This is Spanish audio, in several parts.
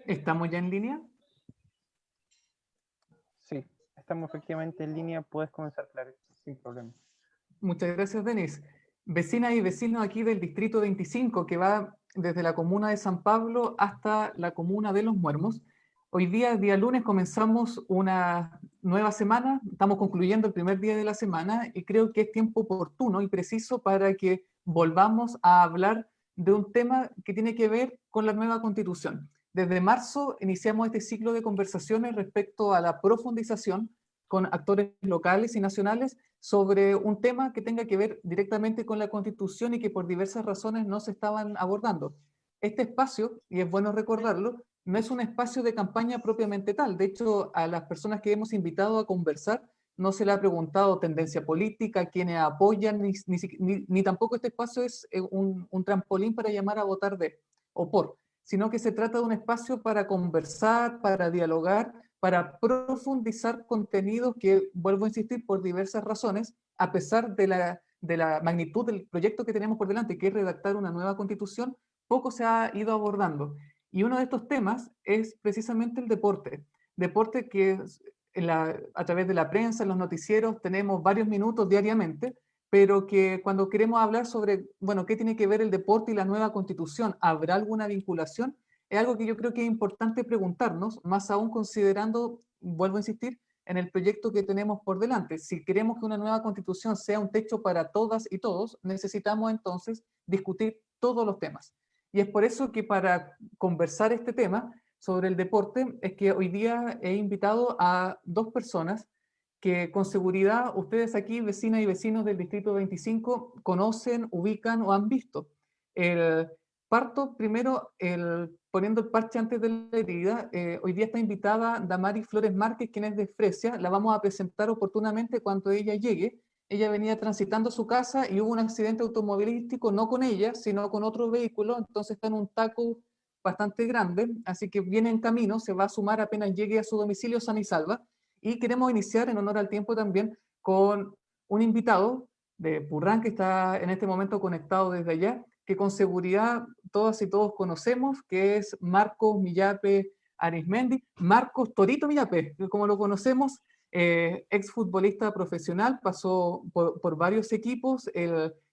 ¿Estamos ya en línea? Sí, estamos efectivamente en línea, puedes comenzar, claro, sin problema. Muchas gracias, Denis. Vecinas y vecinos aquí del Distrito 25, que va desde la comuna de San Pablo hasta la comuna de Los Muermos. Hoy día lunes, comenzamos una nueva semana, estamos concluyendo el primer día de la semana y creo que es tiempo oportuno y preciso para que volvamos a hablar de un tema que tiene que ver con la nueva Constitución. Desde marzo iniciamos este ciclo de conversaciones respecto a la profundización con actores locales y nacionales sobre un tema que tenga que ver directamente con la Constitución y que por diversas razones no se estaban abordando. Este espacio, y es bueno recordarlo, no es un espacio de campaña propiamente tal. De hecho, a las personas que hemos invitado a conversar no se le ha preguntado tendencia política, quiénes apoyan, ni tampoco este espacio es un trampolín para llamar a votar de o por, sino que se trata de un espacio para conversar, para dialogar, para profundizar contenidos que, vuelvo a insistir, por diversas razones, a pesar de la magnitud del proyecto que tenemos por delante, que es redactar una nueva constitución, poco se ha ido abordando. Y uno de estos temas es precisamente el deporte. Deporte que a través de la prensa, en los noticieros, tenemos varios minutos diariamente, pero que cuando queremos hablar sobre, bueno, qué tiene que ver el deporte y la nueva constitución, ¿habrá alguna vinculación? Es algo que yo creo que es importante preguntarnos, más aún considerando, vuelvo a insistir, en el proyecto que tenemos por delante. Si queremos que una nueva constitución sea un techo para todas y todos, necesitamos entonces discutir todos los temas. Y es por eso que para conversar este tema sobre el deporte, es que hoy día he invitado a dos personas que con seguridad ustedes aquí, vecinas y vecinos del Distrito 25, conocen, ubican o han visto. El, Parto primero poniendo el parche antes de la herida. Hoy día está invitada Damari Flores Márquez, quien es de Fresia. La vamos a presentar oportunamente cuando ella llegue. Ella venía transitando su casa y hubo un accidente automovilístico, no con ella, sino con otro vehículo. Entonces está en un taco bastante grande, así que viene en camino, se va a sumar apenas llegue a su domicilio sana y salva. Y queremos iniciar, en honor al tiempo también, con un invitado de Purrán, que está en este momento conectado desde allá, que con seguridad todas y todos conocemos, que es Marcos Millape Arismendi, Marcos Torito Millape, como lo conocemos, exfutbolista profesional, pasó por varios equipos,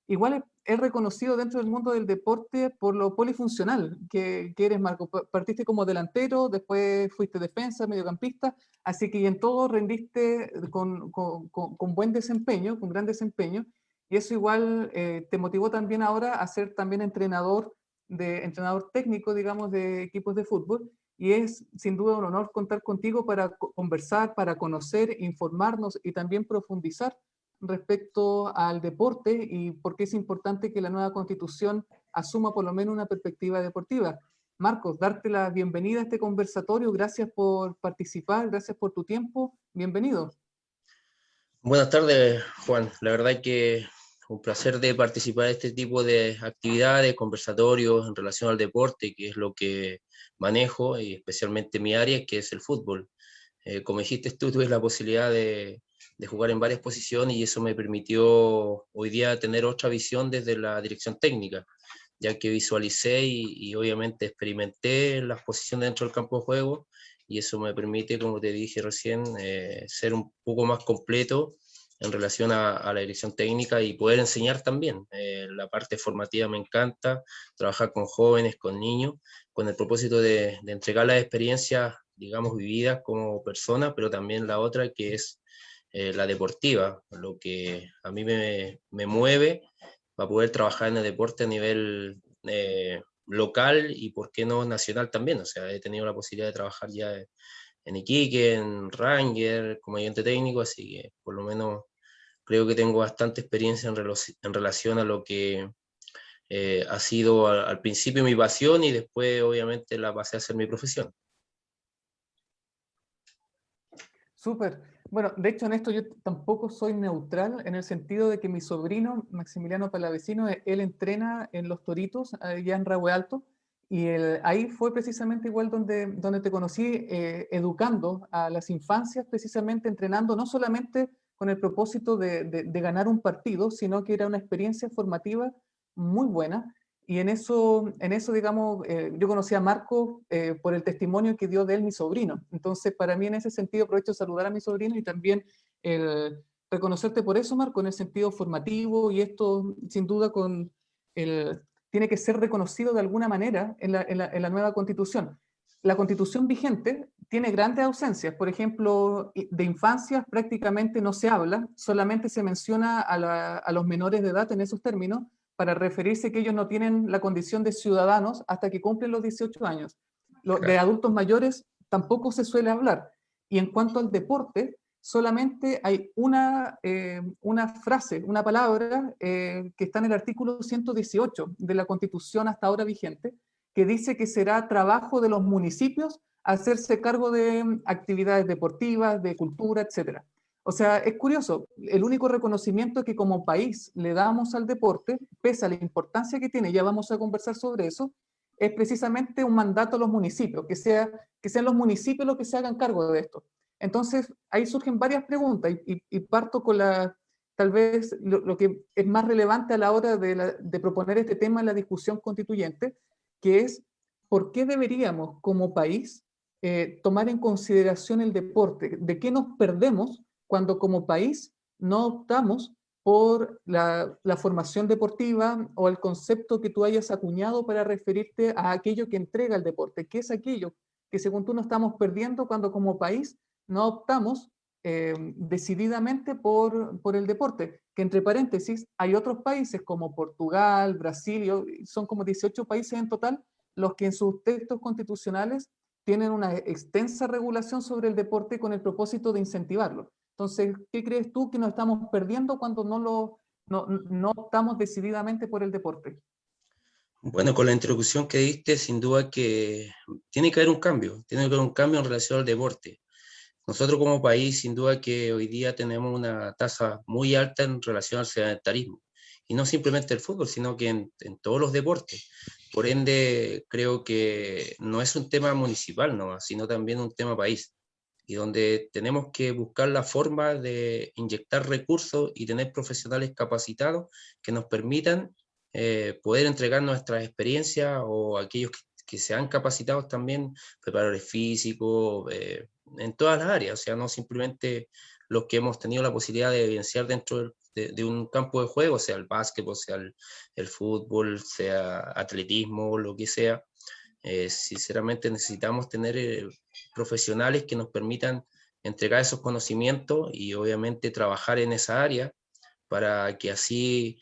igual es reconocido dentro del mundo del deporte por lo polifuncional que eres, Marco. Partiste como delantero, después fuiste defensa, mediocampista, así que en todo rendiste con buen desempeño, con gran desempeño, y eso igual te motivó también ahora a ser también entrenador técnico, digamos, de equipos de fútbol, y es sin duda un honor contar contigo para conversar, para conocer, informarnos y también profundizar respecto al deporte y por qué es importante que la nueva constitución asuma por lo menos una perspectiva deportiva. Marcos, darte la bienvenida a este conversatorio, gracias por participar, gracias por tu tiempo, bienvenido. Buenas tardes, Juan. La verdad que un placer de participar en este tipo de actividades, conversatorios en relación al deporte, que es lo que manejo, y especialmente mi área, que es el fútbol. Como dijiste tú, tuve la posibilidad de jugar en varias posiciones y eso me permitió hoy día tener otra visión desde la dirección técnica, ya que visualicé y obviamente experimenté las posiciones dentro del campo de juego, y eso me permite, como te dije recién, ser un poco más completo en relación a la dirección técnica y poder enseñar también. La parte formativa me encanta, trabajar con jóvenes, con niños, con el propósito de entregar las experiencias, digamos, vividas como persona, pero también la otra que es la deportiva, lo que a mí me mueve para poder trabajar en el deporte a nivel local y, por qué no, nacional también. O sea, he tenido la posibilidad de trabajar ya en Iquique, en Ranger, como ayudante técnico, así que por lo menos creo que tengo bastante experiencia en relación a lo que ha sido al principio mi pasión y después obviamente la pasé a ser mi profesión. Súper. Bueno, de hecho en esto yo tampoco soy neutral en el sentido de que mi sobrino, Maximiliano Palavecino, él entrena en Los Toritos, allá en Rahue Alto, y ahí fue precisamente igual donde te conocí, educando a las infancias, precisamente entrenando, no solamente con el propósito de ganar un partido, sino que era una experiencia formativa muy buena, Y en eso digamos, yo conocí a Marco por el testimonio que dio de él mi sobrino. Entonces, para mí en ese sentido aprovecho de saludar a mi sobrino y también reconocerte por eso, Marco, en el sentido formativo, y esto sin duda tiene que ser reconocido de alguna manera en la nueva Constitución. La Constitución vigente tiene grandes ausencias. Por ejemplo, de infancias prácticamente no se habla, solamente se menciona a los menores de edad en esos términos, para referirse que ellos no tienen la condición de ciudadanos hasta que cumplen los 18 años. De adultos mayores tampoco se suele hablar. Y en cuanto al deporte, solamente hay una frase, una palabra que está en el artículo 118 de la Constitución hasta ahora vigente, que dice que será trabajo de los municipios hacerse cargo de actividades deportivas, de cultura, etc. O sea, es curioso, el único reconocimiento que como país le damos al deporte, pese a la importancia que tiene, ya vamos a conversar sobre eso, es precisamente un mandato a los municipios, que sean los municipios los que se hagan cargo de esto. Entonces, ahí surgen varias preguntas y parto con tal vez lo que es más relevante a la hora de proponer este tema en la discusión constituyente, que es por qué deberíamos como país tomar en consideración el deporte, de qué nos perdemos cuando como país no optamos por la formación deportiva o el concepto que tú hayas acuñado para referirte a aquello que entrega el deporte. ¿Qué es aquello que según tú nos estamos perdiendo cuando como país no optamos decididamente por el deporte? Que entre paréntesis, hay otros países como Portugal, Brasil, son como 18 países en total, los que en sus textos constitucionales tienen una extensa regulación sobre el deporte con el propósito de incentivarlo. Entonces, ¿qué crees tú que nos estamos perdiendo cuando no optamos decididamente por el deporte? Bueno, con la introducción que diste, sin duda que tiene que haber un cambio, tiene que haber un cambio en relación al deporte. Nosotros como país, sin duda que hoy día tenemos una tasa muy alta en relación al sedentarismo. Y no simplemente el fútbol, sino que en todos los deportes. Por ende, creo que no es un tema municipal, ¿no?, sino también un tema país. Y donde tenemos que buscar la forma de inyectar recursos y tener profesionales capacitados que nos permitan poder entregar nuestras experiencias, o aquellos que se han capacitado también, preparadores físicos, en todas las áreas, o sea, no simplemente los que hemos tenido la posibilidad de evidenciar dentro de un campo de juego, sea el básquetbol, sea el fútbol, sea atletismo, lo que sea. Sinceramente necesitamos tener profesionales que nos permitan entregar esos conocimientos y obviamente trabajar en esa área para que así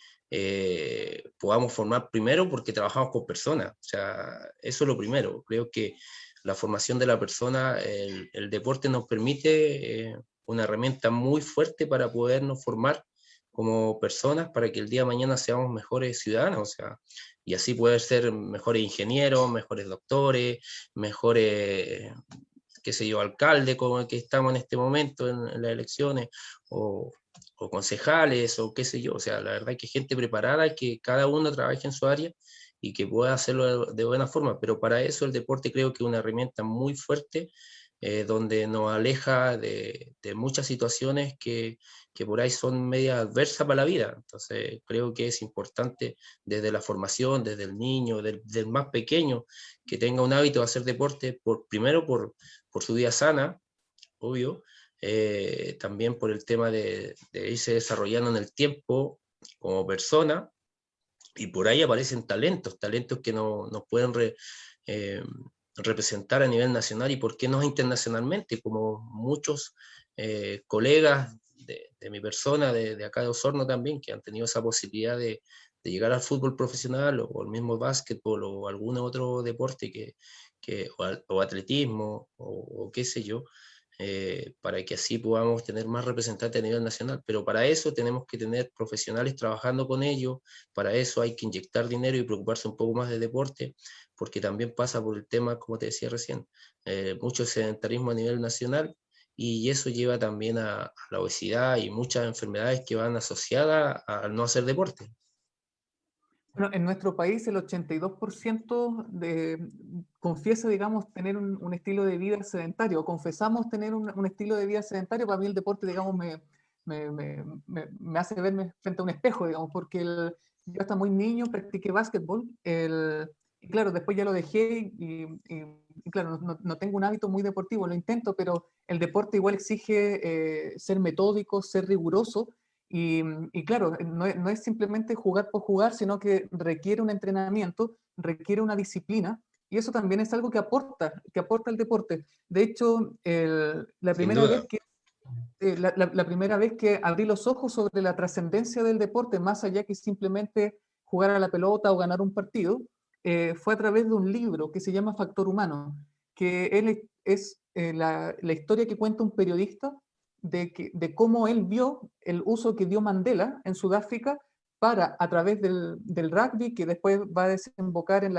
podamos formar primero, porque trabajamos con personas, o sea, eso es lo primero. Creo que la formación de la persona, el deporte nos permite una herramienta muy fuerte para podernos formar como personas, para que el día de mañana seamos mejores ciudadanos, o sea, y así poder ser mejores ingenieros, mejores doctores, mejores, qué sé yo, alcaldes, como el que estamos en este momento en las elecciones, o concejales, o qué sé yo. O sea, la verdad que gente preparada, que cada uno trabaje en su área y que pueda hacerlo de buena forma, pero para eso el deporte creo que es una herramienta muy fuerte, donde nos aleja de muchas situaciones que por ahí son media adversas para la vida. Entonces creo que es importante desde la formación, desde el niño, del más pequeño, que tenga un hábito de hacer deporte, primero por su vida sana, obvio, también por el tema de irse desarrollando en el tiempo como persona, y por ahí aparecen talentos que nos pueden representar a nivel nacional y por qué no internacionalmente, como muchos colegas de mi persona, de acá de Osorno también, que han tenido esa posibilidad de llegar al fútbol profesional, o el mismo básquetbol, o algún otro deporte o atletismo, o qué sé yo, para que así podamos tener más representantes a nivel nacional. Pero para eso tenemos que tener profesionales trabajando con ellos, para eso hay que inyectar dinero y preocuparse un poco más de deporte, porque también pasa por el tema, como te decía recién, mucho sedentarismo a nivel nacional, y eso lleva también a la obesidad y muchas enfermedades que van asociadas al no hacer deporte. Bueno, en nuestro país el 82% confiesa, digamos, tener un estilo de vida sedentario. Confesamos tener un estilo de vida sedentario. Para mí el deporte, digamos, me hace verme frente a un espejo, digamos, porque yo hasta muy niño practiqué básquetbol, y claro, después ya lo dejé y claro, no tengo un hábito muy deportivo, lo intento, pero el deporte igual exige ser metódico, ser riguroso, y claro, no es simplemente jugar por jugar, sino que requiere un entrenamiento, requiere una disciplina, y eso también es algo que aporta el deporte. De hecho, la Sin primera duda. vez que la primera vez que abrí los ojos sobre la trascendencia del deporte, más allá que simplemente jugar a la pelota o ganar un partido, fue a través de un libro que se llama Factor Humano, que él es la historia que cuenta un periodista de cómo él vio el uso que dio Mandela en Sudáfrica para, a través del rugby, que después va a desembocar en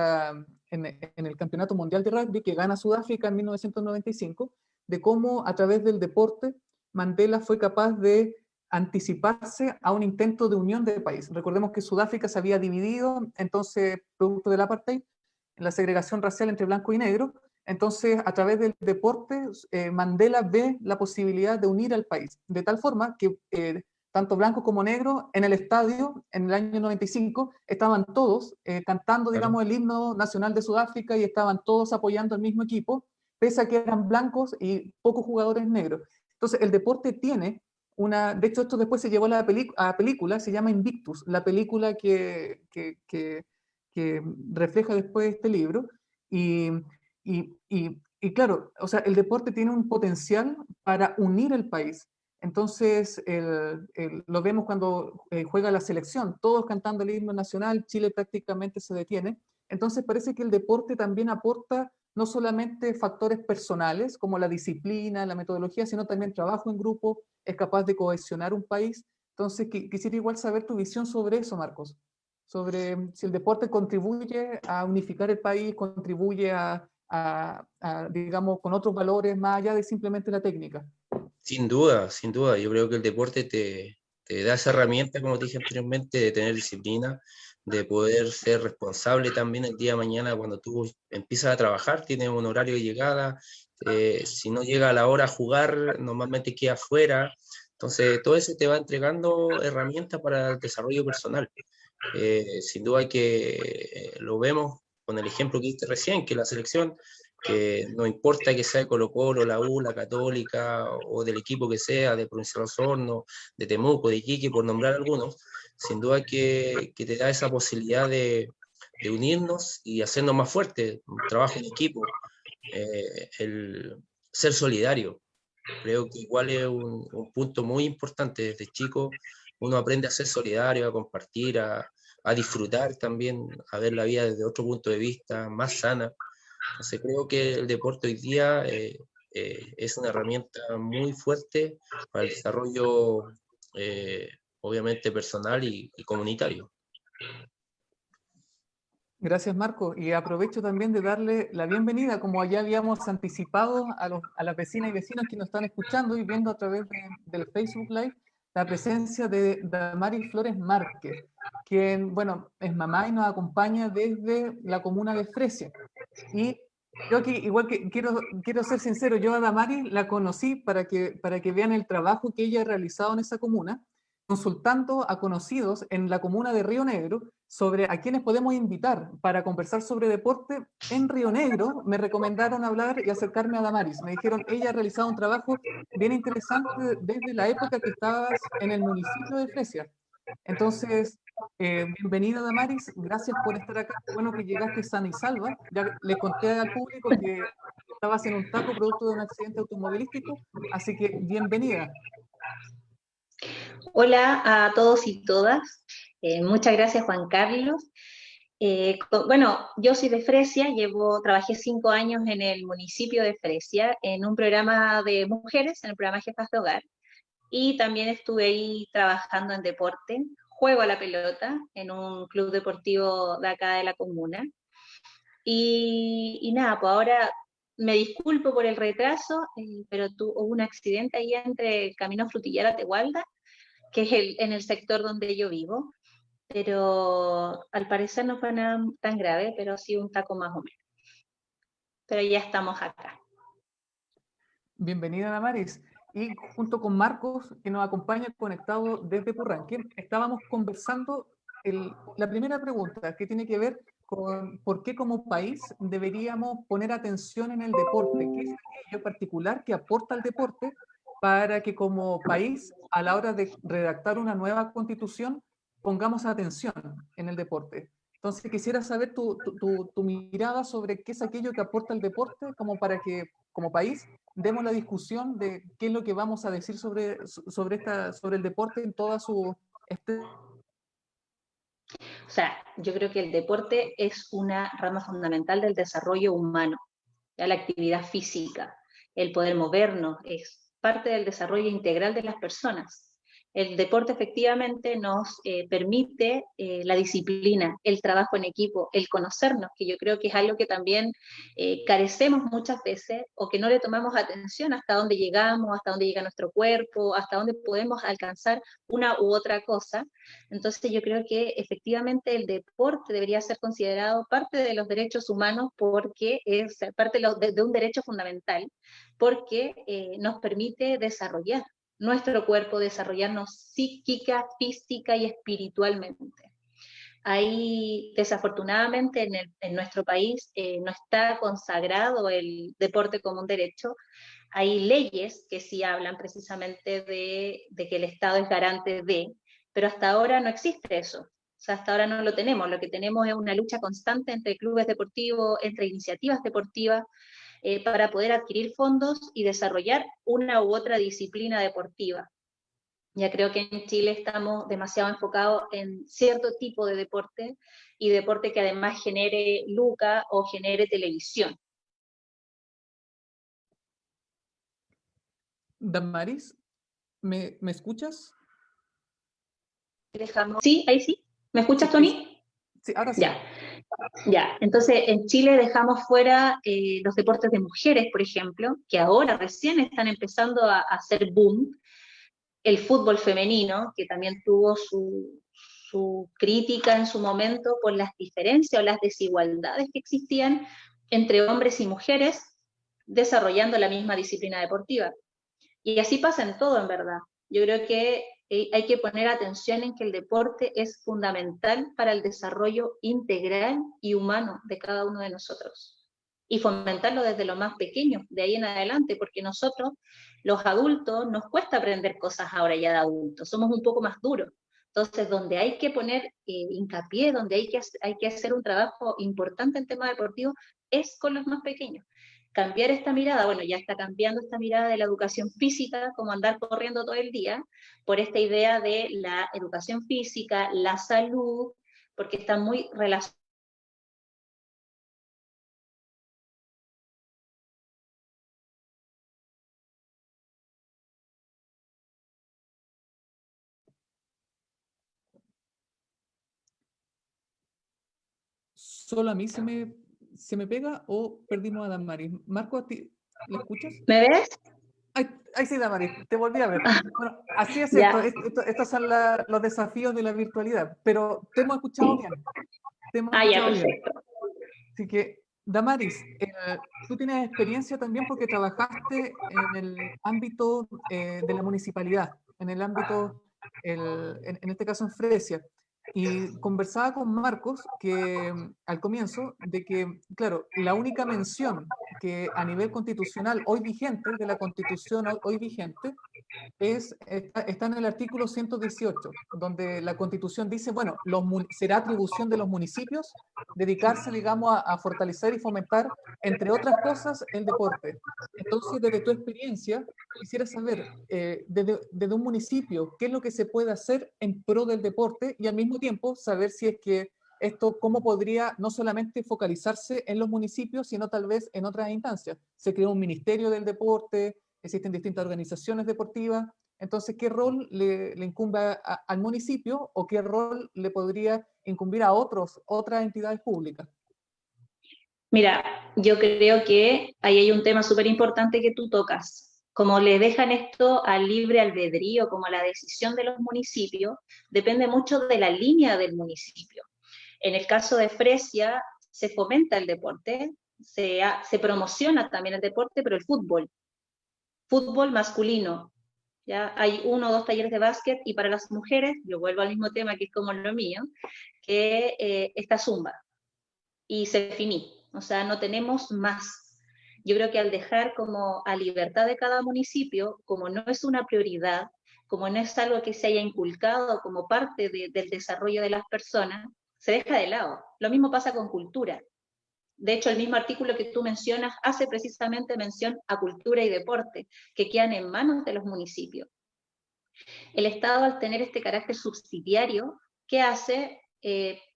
el Campeonato Mundial de Rugby que gana Sudáfrica en 1995, de cómo a través del deporte Mandela fue capaz de anticiparse a un intento de unión del país. Recordemos que Sudáfrica se había dividido, entonces, producto del apartheid, en la segregación racial entre blanco y negro. Entonces, a través del deporte, Mandela ve la posibilidad de unir al país, de tal forma que tanto blanco como negro en el estadio, en el año 95, estaban todos cantando, Claro. digamos, el himno nacional de Sudáfrica y estaban todos apoyando al mismo equipo, pese a que eran blancos y pocos jugadores negros. Entonces, el deporte tiene de hecho, esto después se llevó a la película, se llama Invictus, la película que refleja después este libro. Y, y claro, o sea, el deporte tiene un potencial para unir el país. Entonces, lo vemos cuando juega la selección, todos cantando el himno nacional, Chile prácticamente se detiene. Entonces, parece que el deporte también aporta no solamente factores personales como la disciplina, la metodología, sino también trabajo en grupo, es capaz de cohesionar un país. Entonces, quisiera igual saber tu visión sobre eso, Marcos, sobre si el deporte contribuye a unificar el país, contribuye digamos, con otros valores más allá de simplemente la técnica. Sin duda, sin duda. Yo creo que el deporte te da esa herramienta, como te dije anteriormente, de tener disciplina, de poder ser responsable también el día de mañana cuando tú empiezas a trabajar, tienes un horario de llegada, si no llega a la hora a jugar, normalmente queda fuera. Entonces, todo eso te va entregando herramientas para el desarrollo personal. Sin duda que lo vemos con el ejemplo que diste recién, que la selección, que no importa que sea de Colo-Colo, la U, la Católica, o del equipo que sea, de Provincial Osorno, de Temuco, de Iquique, por nombrar algunos, sin duda que te da esa posibilidad de unirnos y hacernos más fuertes, un trabajo en equipo, el ser solidario. Creo que igual es un punto muy importante desde chico. Uno aprende a ser solidario, a compartir, a disfrutar también, a ver la vida desde otro punto de vista, más sana. Entonces creo que el deporte hoy día es una herramienta muy fuerte para el desarrollo, eh, obviamente personal y comunitario. Gracias, Marco. Y aprovecho también de darle la bienvenida, como ya habíamos anticipado a las vecinas y vecinos que nos están escuchando y viendo a través del Facebook Live, la presencia de Damaris Flores Márquez, quien, bueno, es mamá y nos acompaña desde la comuna de Fresia. Y yo aquí, igual que quiero ser sincero, yo a Damaris la conocí para que vean el trabajo que ella ha realizado en esa comuna, consultando a conocidos en la comuna de Río Negro sobre a quienes podemos invitar para conversar sobre deporte en Río Negro. Me recomendaron hablar y acercarme a Damaris. Me dijeron, ella ha realizado un trabajo bien interesante desde la época que estabas en el municipio de Fresia. Entonces, bienvenida Damaris, gracias por estar acá. Qué bueno que llegaste sana y salva. Ya le conté al público que estabas en un taco producto de un accidente automovilístico, así que bienvenida. Hola a todos y todas. Muchas gracias, Juan Carlos. Bueno, yo soy de Fresia, trabajé 5 años en el municipio de Fresia en un programa de mujeres, en el programa Jefas de Hogar, y también estuve ahí trabajando en deporte. Juego a la pelota en un club deportivo de acá de la comuna. Y nada, pues ahora me disculpo por el retraso, pero hubo un accidente ahí entre el camino Frutillar a Tegualda, que es en el sector donde yo vivo, pero al parecer no fue nada tan grave, pero sí un taco más o menos. Pero ya estamos acá. Bienvenida Damaris. Y junto con Marcos, que nos acompaña conectado desde Purranque, estábamos conversando la primera pregunta, que tiene que ver con por qué como país deberíamos poner atención en el deporte, qué es aquello particular que aporta al deporte para que como país, a la hora de redactar una nueva constitución, pongamos atención en el deporte. Entonces quisiera saber tu mirada sobre qué es aquello que aporta el deporte, como para que como país demos la discusión de qué es lo que vamos a decir sobre el deporte en toda su... O sea, yo creo que el deporte es una rama fundamental del desarrollo humano, ¿ya? La actividad física, el poder movernos, es parte del desarrollo integral de las personas. El deporte efectivamente nos permite la disciplina, el trabajo en equipo, el conocernos, que yo creo que es algo que también carecemos muchas veces o que no le tomamos atención hasta dónde llegamos, hasta dónde llega nuestro cuerpo, hasta dónde podemos alcanzar una u otra cosa. Entonces yo creo que efectivamente el deporte debería ser considerado parte de los derechos humanos porque es parte de un derecho fundamental, porque nos permite desarrollar nuestro cuerpo, desarrollarnos psíquica, física y espiritualmente. Ahí, desafortunadamente, en nuestro país no está consagrado el deporte como un derecho. Hay leyes que sí hablan precisamente de que el Estado es garante de, pero hasta ahora no existe eso. O sea, hasta ahora no lo tenemos. Lo que tenemos es una lucha constante entre clubes deportivos, entre iniciativas deportivas, para poder adquirir fondos y desarrollar una u otra disciplina deportiva. Ya creo que en Chile estamos demasiado enfocados en cierto tipo de deporte y deporte que además genere lucas o genere televisión. Damaris, ¿me escuchas? Sí, ahí sí. ¿Me escuchas, Sí, Tony? sí, ahora sí. Ya. Ya, entonces en Chile dejamos fuera los deportes de mujeres, por ejemplo, que ahora recién están empezando a hacer boom. El fútbol femenino, que también tuvo su crítica en su momento por las diferencias o las desigualdades que existían entre hombres y mujeres desarrollando la misma disciplina deportiva. Y así pasa en todo, en verdad. Yo creo que hay que poner atención en que el deporte es fundamental para el desarrollo integral y humano de cada uno de nosotros. Y fomentarlo desde lo más pequeño, de ahí en adelante, porque nosotros, los adultos, nos cuesta aprender cosas ahora ya de adultos, somos un poco más duros. Entonces, donde hay que poner hincapié, donde hay que hacer un trabajo importante en temas deportivos, es con los más pequeños. Cambiar esta mirada, bueno, ya está cambiando esta mirada de la educación física, como andar corriendo todo el día, por esta idea de la educación física, la salud, porque está muy relacionada. ¿Solo a mí se me pega o perdimos a Damaris? Marco, ¿a ti la escuchas? ¿Me ves? Ay, sí, Damaris, te volví a ver. Bueno, así es esto. Ya, Estos son los desafíos de la virtualidad, pero te hemos escuchado sí. bien. Te hemos Ya, escuchado bien. perfecto. Así que, Damaris, tú tienes experiencia también porque trabajaste en el ámbito de la municipalidad, en el ámbito, en este caso en Fresia. Y conversaba con Marcos que al comienzo de que, claro, la única mención que a nivel constitucional hoy vigente, de la constitución hoy vigente, está en el artículo 118, donde la Constitución dice, bueno, será atribución de los municipios dedicarse, digamos, a fortalecer y fomentar, entre otras cosas, el deporte. Entonces, desde tu experiencia, quisiera saber, desde un municipio, qué es lo que se puede hacer en pro del deporte y al mismo tiempo saber si es que esto, cómo podría no solamente focalizarse en los municipios, sino tal vez en otras instancias. Se creó un ministerio del deporte, existen distintas organizaciones deportivas. Entonces, ¿qué rol le incumbe al municipio o qué rol le podría incumbir a otras entidades públicas? Mira, yo creo que ahí hay un tema súper importante que tú tocas. Como le dejan esto al libre albedrío, como a la decisión de los municipios, depende mucho de la línea del municipio. En el caso de Fresia, se fomenta el deporte, se promociona también el deporte, pero el fútbol masculino, ¿ya? Hay 1 o 2 talleres de básquet, y para las mujeres, yo vuelvo al mismo tema que es como lo mío, que está Zumba, y se finí, o sea, no tenemos más. Yo creo que al dejar como a libertad de cada municipio, como no es una prioridad, como no es algo que se haya inculcado como parte del desarrollo de las personas, se deja de lado. Lo mismo pasa con cultura. De hecho, el mismo artículo que tú mencionas hace precisamente mención a cultura y deporte, que quedan en manos de los municipios. El Estado, al tener este carácter subsidiario, ¿qué hace?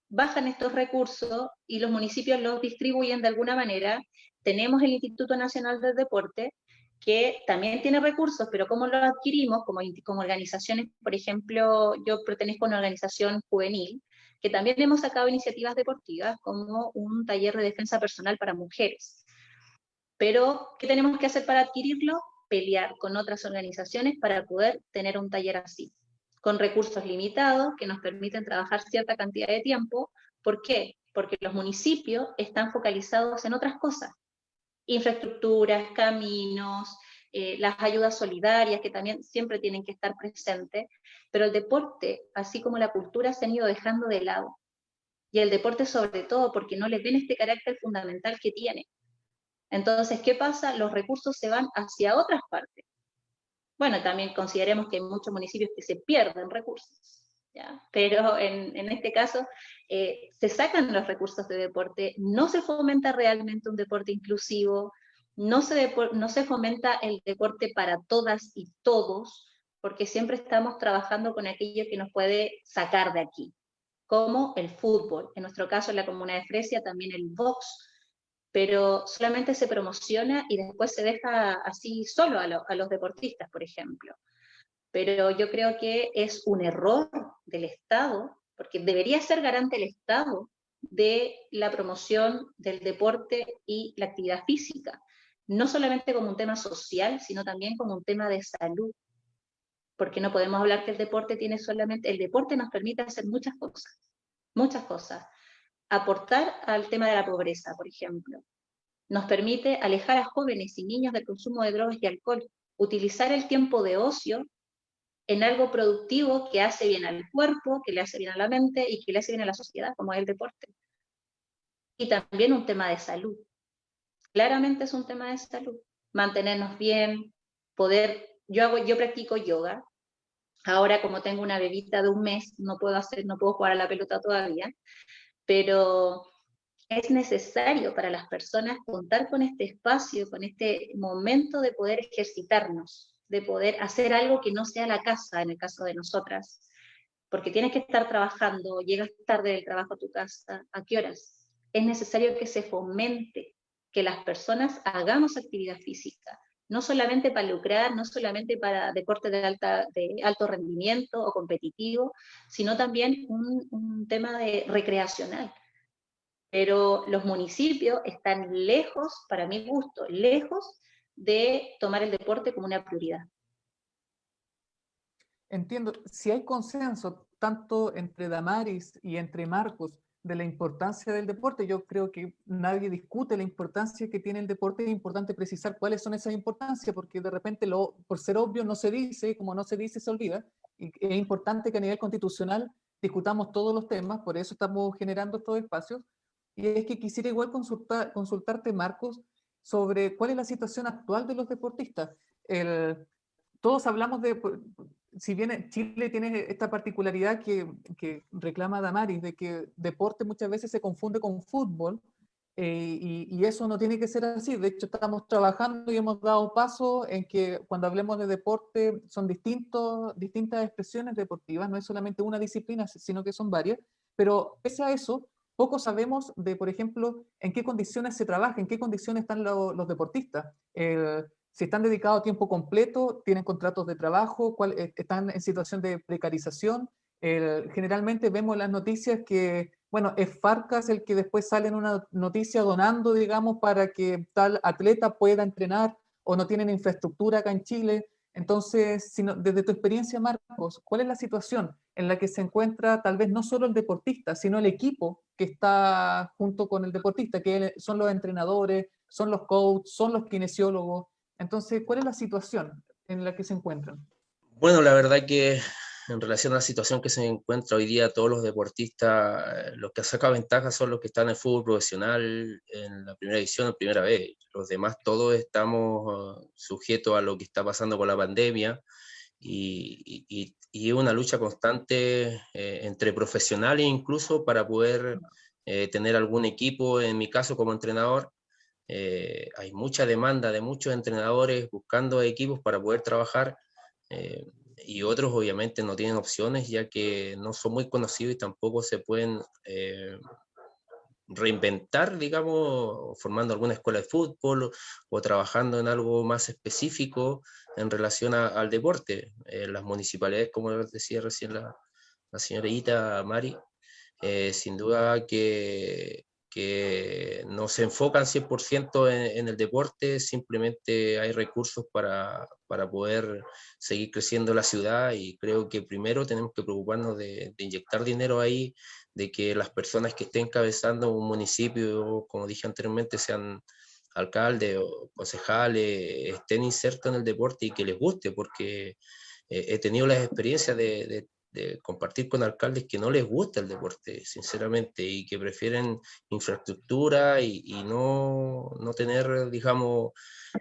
Bajan estos recursos y los municipios los distribuyen de alguna manera. Tenemos el Instituto Nacional del Deporte, que también tiene recursos, pero ¿cómo lo adquirimos? Como organizaciones, por ejemplo, yo pertenezco a una organización juvenil, que también hemos sacado iniciativas deportivas, como un taller de defensa personal para mujeres. Pero, ¿qué tenemos que hacer para adquirirlo? Pelear con otras organizaciones para poder tener un taller así, con recursos limitados que nos permiten trabajar cierta cantidad de tiempo. ¿Por qué? Porque los municipios están focalizados en otras cosas, infraestructuras, caminos, las ayudas solidarias, que también siempre tienen que estar presentes, pero el deporte, así como la cultura, se han ido dejando de lado, y el deporte sobre todo porque no les ven este carácter fundamental que tiene. Entonces, ¿qué pasa? Los recursos se van hacia otras partes. Bueno, también consideremos que hay muchos municipios que se pierden recursos, ¿ya? Pero en este caso se sacan los recursos de deporte, no se fomenta realmente un deporte inclusivo, no se fomenta el deporte para todas y todos, porque siempre estamos trabajando con aquello que nos puede sacar de aquí, como el fútbol, en nuestro caso en la comuna de Fresia también el box, pero solamente se promociona y después se deja así solo a los deportistas, por ejemplo. Pero yo creo que es un error del Estado, porque debería ser garante el Estado de la promoción del deporte y la actividad física, no solamente como un tema social, sino también como un tema de salud, porque no podemos hablar que el deporte tiene solamente, el deporte nos permite hacer muchas cosas. Aportar al tema de la pobreza, por ejemplo. Nos permite alejar a jóvenes y niños del consumo de drogas y alcohol, utilizar el tiempo de ocio en algo productivo que hace bien al cuerpo, que le hace bien a la mente y que le hace bien a la sociedad, como es el deporte. Y también un tema de salud. Claramente es un tema de salud. Mantenernos bien, yo practico yoga. Ahora, como tengo una bebita de 1 mes, no puedo jugar a la pelota todavía, pero es necesario para las personas contar con este espacio, con este momento de poder ejercitarnos, de poder hacer algo que no sea la casa, en el caso de nosotras, porque tienes que estar trabajando, llegas tarde del trabajo a tu casa, ¿a qué horas? Es necesario que se fomente, que las personas hagamos actividad física, no solamente para lucrar, no solamente para deporte de alto rendimiento o competitivo, sino también un tema recreacional. Pero los municipios están lejos, para mi gusto, lejos de tomar el deporte como una prioridad. Entiendo, si hay consenso tanto entre Damaris y entre Marcos de la importancia del deporte, yo creo que nadie discute la importancia que tiene el deporte. Es importante precisar cuáles son esas importancias, porque de repente por ser obvio no se dice, como no se dice se olvida, y es importante que a nivel constitucional discutamos todos los temas, por eso estamos generando estos espacios. Y es que quisiera igual consultarte, Marcos, sobre cuál es la situación actual de los deportistas. Todos hablamos si bien Chile tiene esta particularidad que reclama Damaris, de que deporte muchas veces se confunde con fútbol, y eso no tiene que ser así. De hecho, estamos trabajando y hemos dado paso en que cuando hablemos de deporte son distintas expresiones deportivas, no es solamente una disciplina, sino que son varias, pero pese a eso, poco sabemos de, por ejemplo, en qué condiciones se trabaja, en qué condiciones están los deportistas. Si están dedicados a tiempo completo, tienen contratos de trabajo, están en situación de precarización. Generalmente vemos en las noticias que, bueno, es Farcas el que después sale en una noticia donando, digamos, para que tal atleta pueda entrenar, o no tienen infraestructura acá en Chile. Entonces, desde tu experiencia, Marcos, ¿cuál es la situación en la que se encuentra tal vez no solo el deportista, sino el equipo que está junto con el deportista, que son los entrenadores, son los coaches, son los kinesiólogos? Entonces, ¿cuál es la situación en la que se encuentran? Bueno, la verdad que en relación a la situación que se encuentra hoy día, todos los deportistas, los que sacan ventaja son los que están en el fútbol profesional, en la primera división, en primera vez. Los demás todos estamos sujetos a lo que está pasando con la pandemia y es una lucha constante entre profesionales incluso para poder tener algún equipo. En mi caso como entrenador, hay mucha demanda de muchos entrenadores buscando equipos para poder trabajar, y otros obviamente no tienen opciones ya que no son muy conocidos y tampoco se pueden reinventar, digamos, formando alguna escuela de fútbol o trabajando en algo más específico en relación al deporte. Las municipalidades, como decía recién la señorita Mari, sin duda que no se enfocan 100% en el deporte, simplemente hay recursos para poder seguir creciendo la ciudad y creo que primero tenemos que preocuparnos de inyectar dinero ahí, de que las personas que estén encabezando un municipio, como dije anteriormente, sean alcaldes o concejales, estén insertos en el deporte y que les guste, porque he tenido las experiencias de compartir con alcaldes que no les gusta el deporte, sinceramente, y que prefieren infraestructura y no tener, digamos,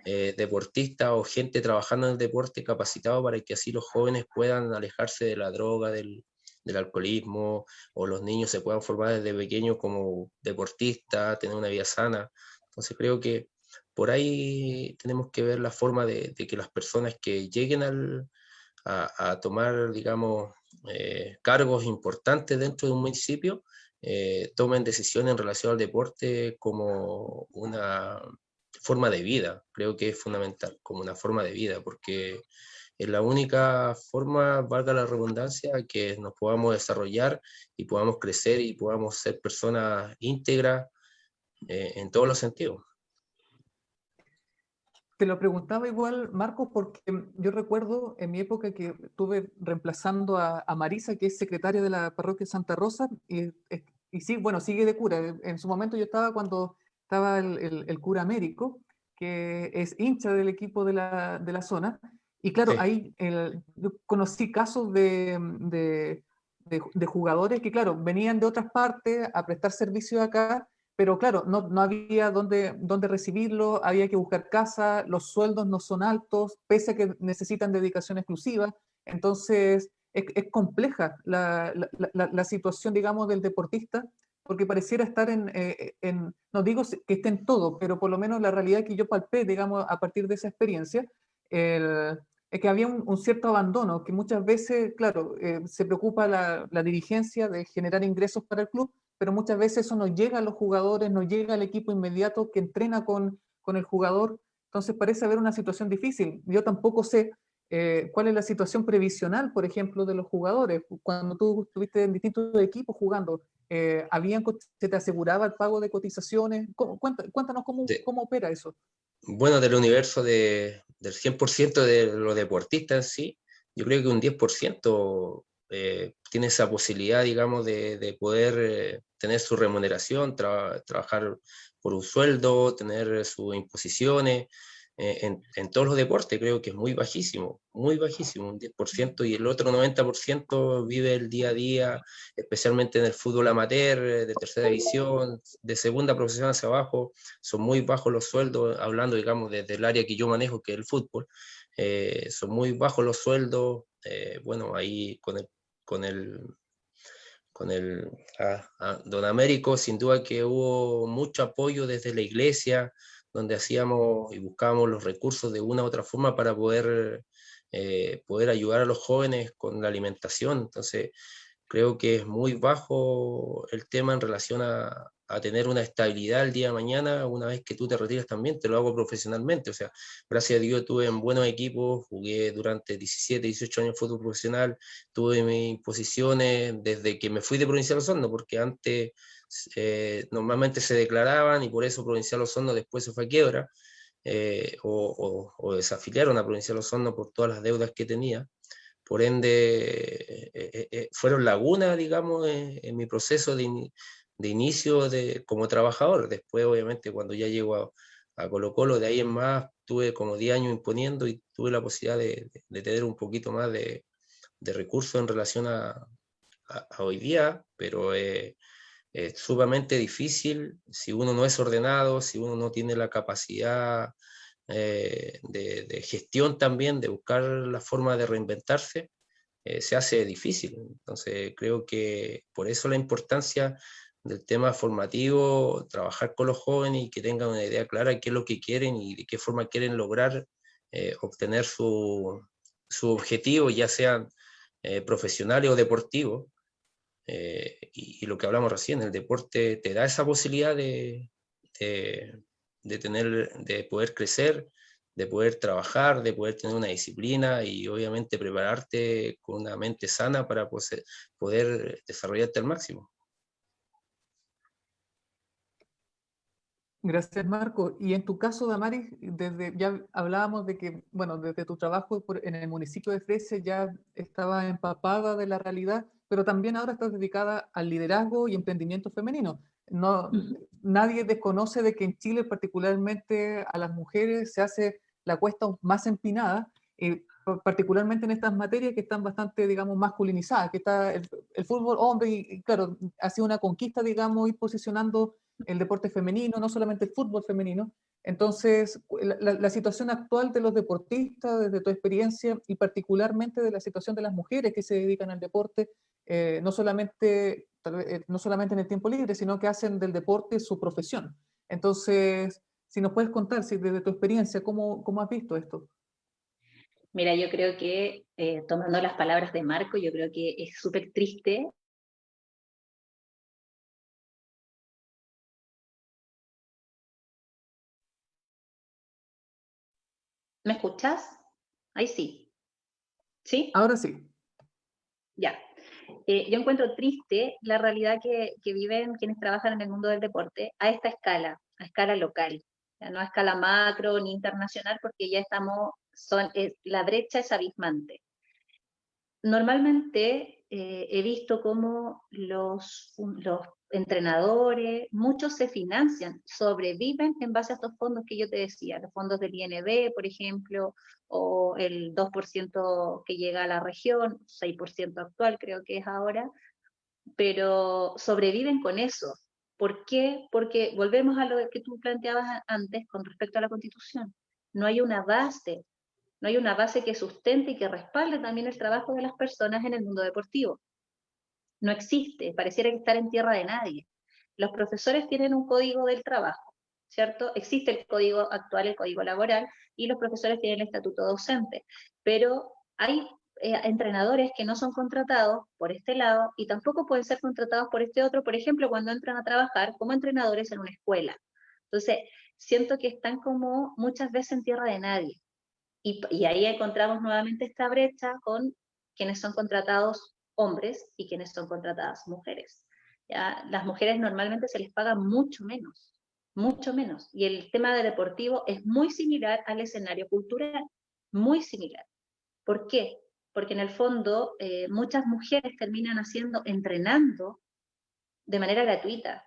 deportistas o gente trabajando en el deporte capacitado para que así los jóvenes puedan alejarse de la droga, del alcoholismo, o los niños se puedan formar desde pequeños como deportistas, tener una vida sana. Entonces creo que por ahí tenemos que ver la forma de que las personas que lleguen a tomar, digamos, cargos importantes dentro de un municipio, tomen decisiones en relación al deporte como una forma de vida. Creo que es fundamental, como una forma de vida, porque es la única forma, valga la redundancia, que nos podamos desarrollar y podamos crecer y podamos ser personas íntegras en todos los sentidos. Te lo preguntaba igual, Marcos, porque yo recuerdo en mi época que estuve reemplazando a Marisa, que es secretaria de la parroquia Santa Rosa, y sí, bueno, sigue de cura. En su momento yo estaba cuando estaba el cura Américo, que es hincha del equipo de la zona, y claro, Sí. ahí yo conocí casos de jugadores que, claro, venían de otras partes a prestar servicio acá, pero claro, no había dónde recibirlo, había que buscar casa, los sueldos no son altos, pese a que necesitan dedicación exclusiva. Entonces, es compleja la situación, digamos, del deportista, porque pareciera estar no digo que esté en todo, pero por lo menos la realidad que yo palpé, digamos, a partir de esa experiencia, es que había un cierto abandono, que muchas veces, claro, se preocupa la dirigencia de generar ingresos para el club, pero muchas veces eso no llega a los jugadores, no llega al equipo inmediato que entrena con el jugador. Entonces parece haber una situación difícil. Yo tampoco sé cuál es la situación previsional, por ejemplo, de los jugadores. Cuando tú estuviste en distintos equipos jugando, ¿se te aseguraba el pago de cotizaciones? Cuéntanos De, cómo opera eso. bueno, del universo del 100% de los deportistas en sí, yo creo que un 10% tiene esa posibilidad, digamos, de poder tener su remuneración, trabajar por un sueldo, tener sus imposiciones. En todos los deportes creo que es muy bajísimo, un 10%, y el otro 90% vive el día a día, especialmente en el fútbol amateur, de tercera división, de segunda profesión hacia abajo. Son muy bajos los sueldos, hablando, digamos, desde el área que yo manejo, que es el fútbol. Son muy bajos los sueldos. Bueno, ahí con el, con el Don Américo, sin duda que hubo mucho apoyo desde la iglesia, donde hacíamos y buscábamos los recursos de una u otra forma para poder ayudar a los jóvenes con la alimentación. Entonces, creo que es muy bajo el tema en relación a tener una estabilidad el día de mañana. Una vez que tú te retiras también, te lo hago profesionalmente. O sea, gracias a Dios tuve en buenos equipos, jugué durante 17, 18 años fútbol profesional, tuve mis posiciones desde que me fui de Provincial Osorno, porque antes normalmente se declaraban y por eso Provincial Osorno después se fue a quiebra, o desafiliaron a Provincial Osorno por todas las deudas que tenía. Por ende, fueron lagunas, digamos, en mi proceso de inicio como trabajador. Después, obviamente, cuando ya llego a Colo Colo, de ahí en más, estuve como 10 años imponiendo y tuve la posibilidad de tener un poquito más de recursos en relación a hoy día, pero es sumamente difícil si uno no es ordenado, si uno no tiene la capacidad de gestión también, de buscar la forma de reinventarse, se hace difícil. Entonces creo que por eso la importancia del tema formativo, trabajar con los jóvenes y que tengan una idea clara de qué es lo que quieren y de qué forma quieren lograr obtener su objetivo, ya sean profesionales o deportivos. Y lo que hablamos recién, el deporte te da esa posibilidad de poder crecer, de poder trabajar, de poder tener una disciplina y obviamente prepararte con una mente sana para poder desarrollarte al máximo. Gracias, Marco. Y en tu caso, Damaris, ya hablábamos de que, bueno, desde tu trabajo en el municipio de Fresia ya estaba empapada de la realidad, pero también ahora estás dedicada al liderazgo y emprendimiento femenino. No, nadie desconoce de que en Chile, particularmente a las mujeres, se hace la cuesta más empinada, particularmente en estas materias que están bastante, digamos, masculinizadas, que está el fútbol hombre, y claro, ha sido una conquista, digamos, ir posicionando el deporte femenino, no solamente el fútbol femenino. Entonces, la situación actual de los deportistas, desde tu experiencia, y particularmente de la situación de las mujeres que se dedican al deporte, no solamente en el tiempo libre, sino que hacen del deporte su profesión. Entonces, si nos puedes contar, si desde tu experiencia, ¿cómo has visto esto? Mira, yo creo que, tomando las palabras de Marco, yo creo que es súper triste. ¿Me escuchas? Ahí sí. ¿Sí? Ahora sí. Ya. Yo encuentro triste la realidad que viven quienes trabajan en el mundo del deporte a esta escala, a escala local, ya no a escala macro ni internacional, porque ya estamos, la brecha es abismante. Normalmente he visto cómo los entrenadores, muchos se financian, sobreviven en base a estos fondos que yo te decía, los fondos del IND, por ejemplo, o el 2% que llega a la región, 6% actual creo que es ahora, pero sobreviven con eso. ¿Por qué? Porque volvemos a lo que tú planteabas antes con respecto a la Constitución. No hay una base, no hay una base que sustente y que respalde también el trabajo de las personas en el mundo deportivo. No existe, pareciera que estar en tierra de nadie. Los profesores tienen un código del trabajo, ¿cierto? Existe el código actual, el código laboral, y los profesores tienen el estatuto docente, pero hay entrenadores que no son contratados por este lado y tampoco pueden ser contratados por este otro, por ejemplo, cuando entran a trabajar como entrenadores en una escuela. Entonces, siento que están como muchas veces en tierra de nadie. Y ahí encontramos nuevamente esta brecha con quienes son contratados hombres y quienes son contratadas mujeres. ¿Ya? Las mujeres normalmente se les paga mucho menos, mucho menos. Y el tema de deportivo es muy similar al escenario cultural, muy similar. ¿Por qué? Porque en el fondo muchas mujeres terminan entrenando de manera gratuita.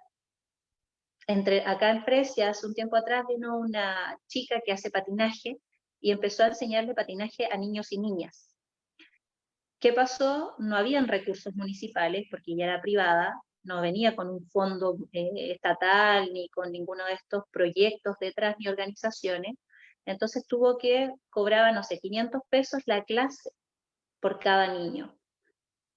Acá en Fresia, hace un tiempo atrás, vino una chica que hace patinaje y empezó a enseñarle patinaje a niños y niñas. ¿Qué pasó? No habían recursos municipales porque ya era privada, no venía con un fondo estatal ni con ninguno de estos proyectos detrás ni organizaciones. Entonces tuvo que cobrar, no sé, 500 pesos la clase por cada niño.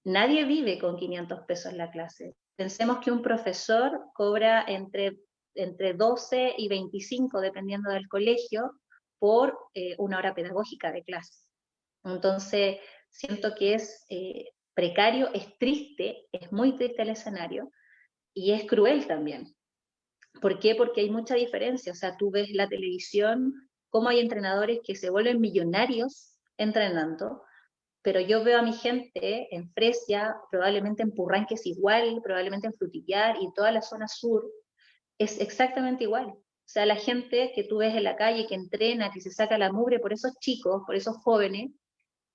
Nadie vive con 500 pesos la clase. Pensemos que un profesor cobra entre 12 y 25, dependiendo del colegio, por una hora pedagógica de clase. Entonces, siento que es precario, es triste, es muy triste el escenario y es cruel también. ¿Por qué? Porque hay mucha diferencia. O sea, tú ves la televisión, cómo hay entrenadores que se vuelven millonarios entrenando, pero yo veo a mi gente en Fresia, probablemente en Purranque es igual, probablemente en Frutillar y toda la zona sur, es exactamente igual. O sea, la gente que tú ves en la calle, que entrena, que se saca la mugre por esos chicos, por esos jóvenes,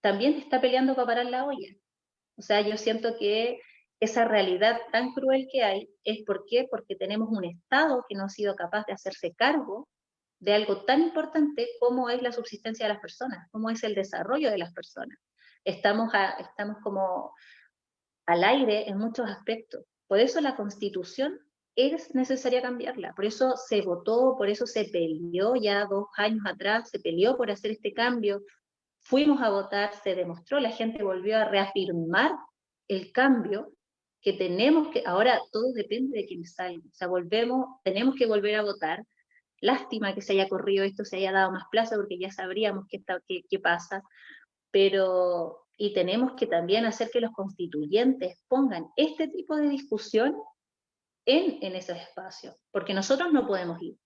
también está peleando para parar la olla. O sea, yo siento que esa realidad tan cruel que hay es ¿por qué? Porque tenemos un Estado que no ha sido capaz de hacerse cargo de algo tan importante como es la subsistencia de las personas, como es el desarrollo de las personas. Estamos como al aire en muchos aspectos. Por eso la Constitución es necesaria cambiarla, por eso se votó, por eso se peleó ya 2 años atrás, se peleó por hacer este cambio, fuimos a votar, se demostró, la gente volvió a reafirmar el cambio que tenemos que, ahora todo depende de quién salga, o sea, tenemos que volver a votar. Lástima que se haya corrido esto, se haya dado más plazo, porque ya sabríamos qué pasa, pero, y tenemos que también hacer que los constituyentes pongan este tipo de discusión en esos espacios, porque nosotros no podemos ir.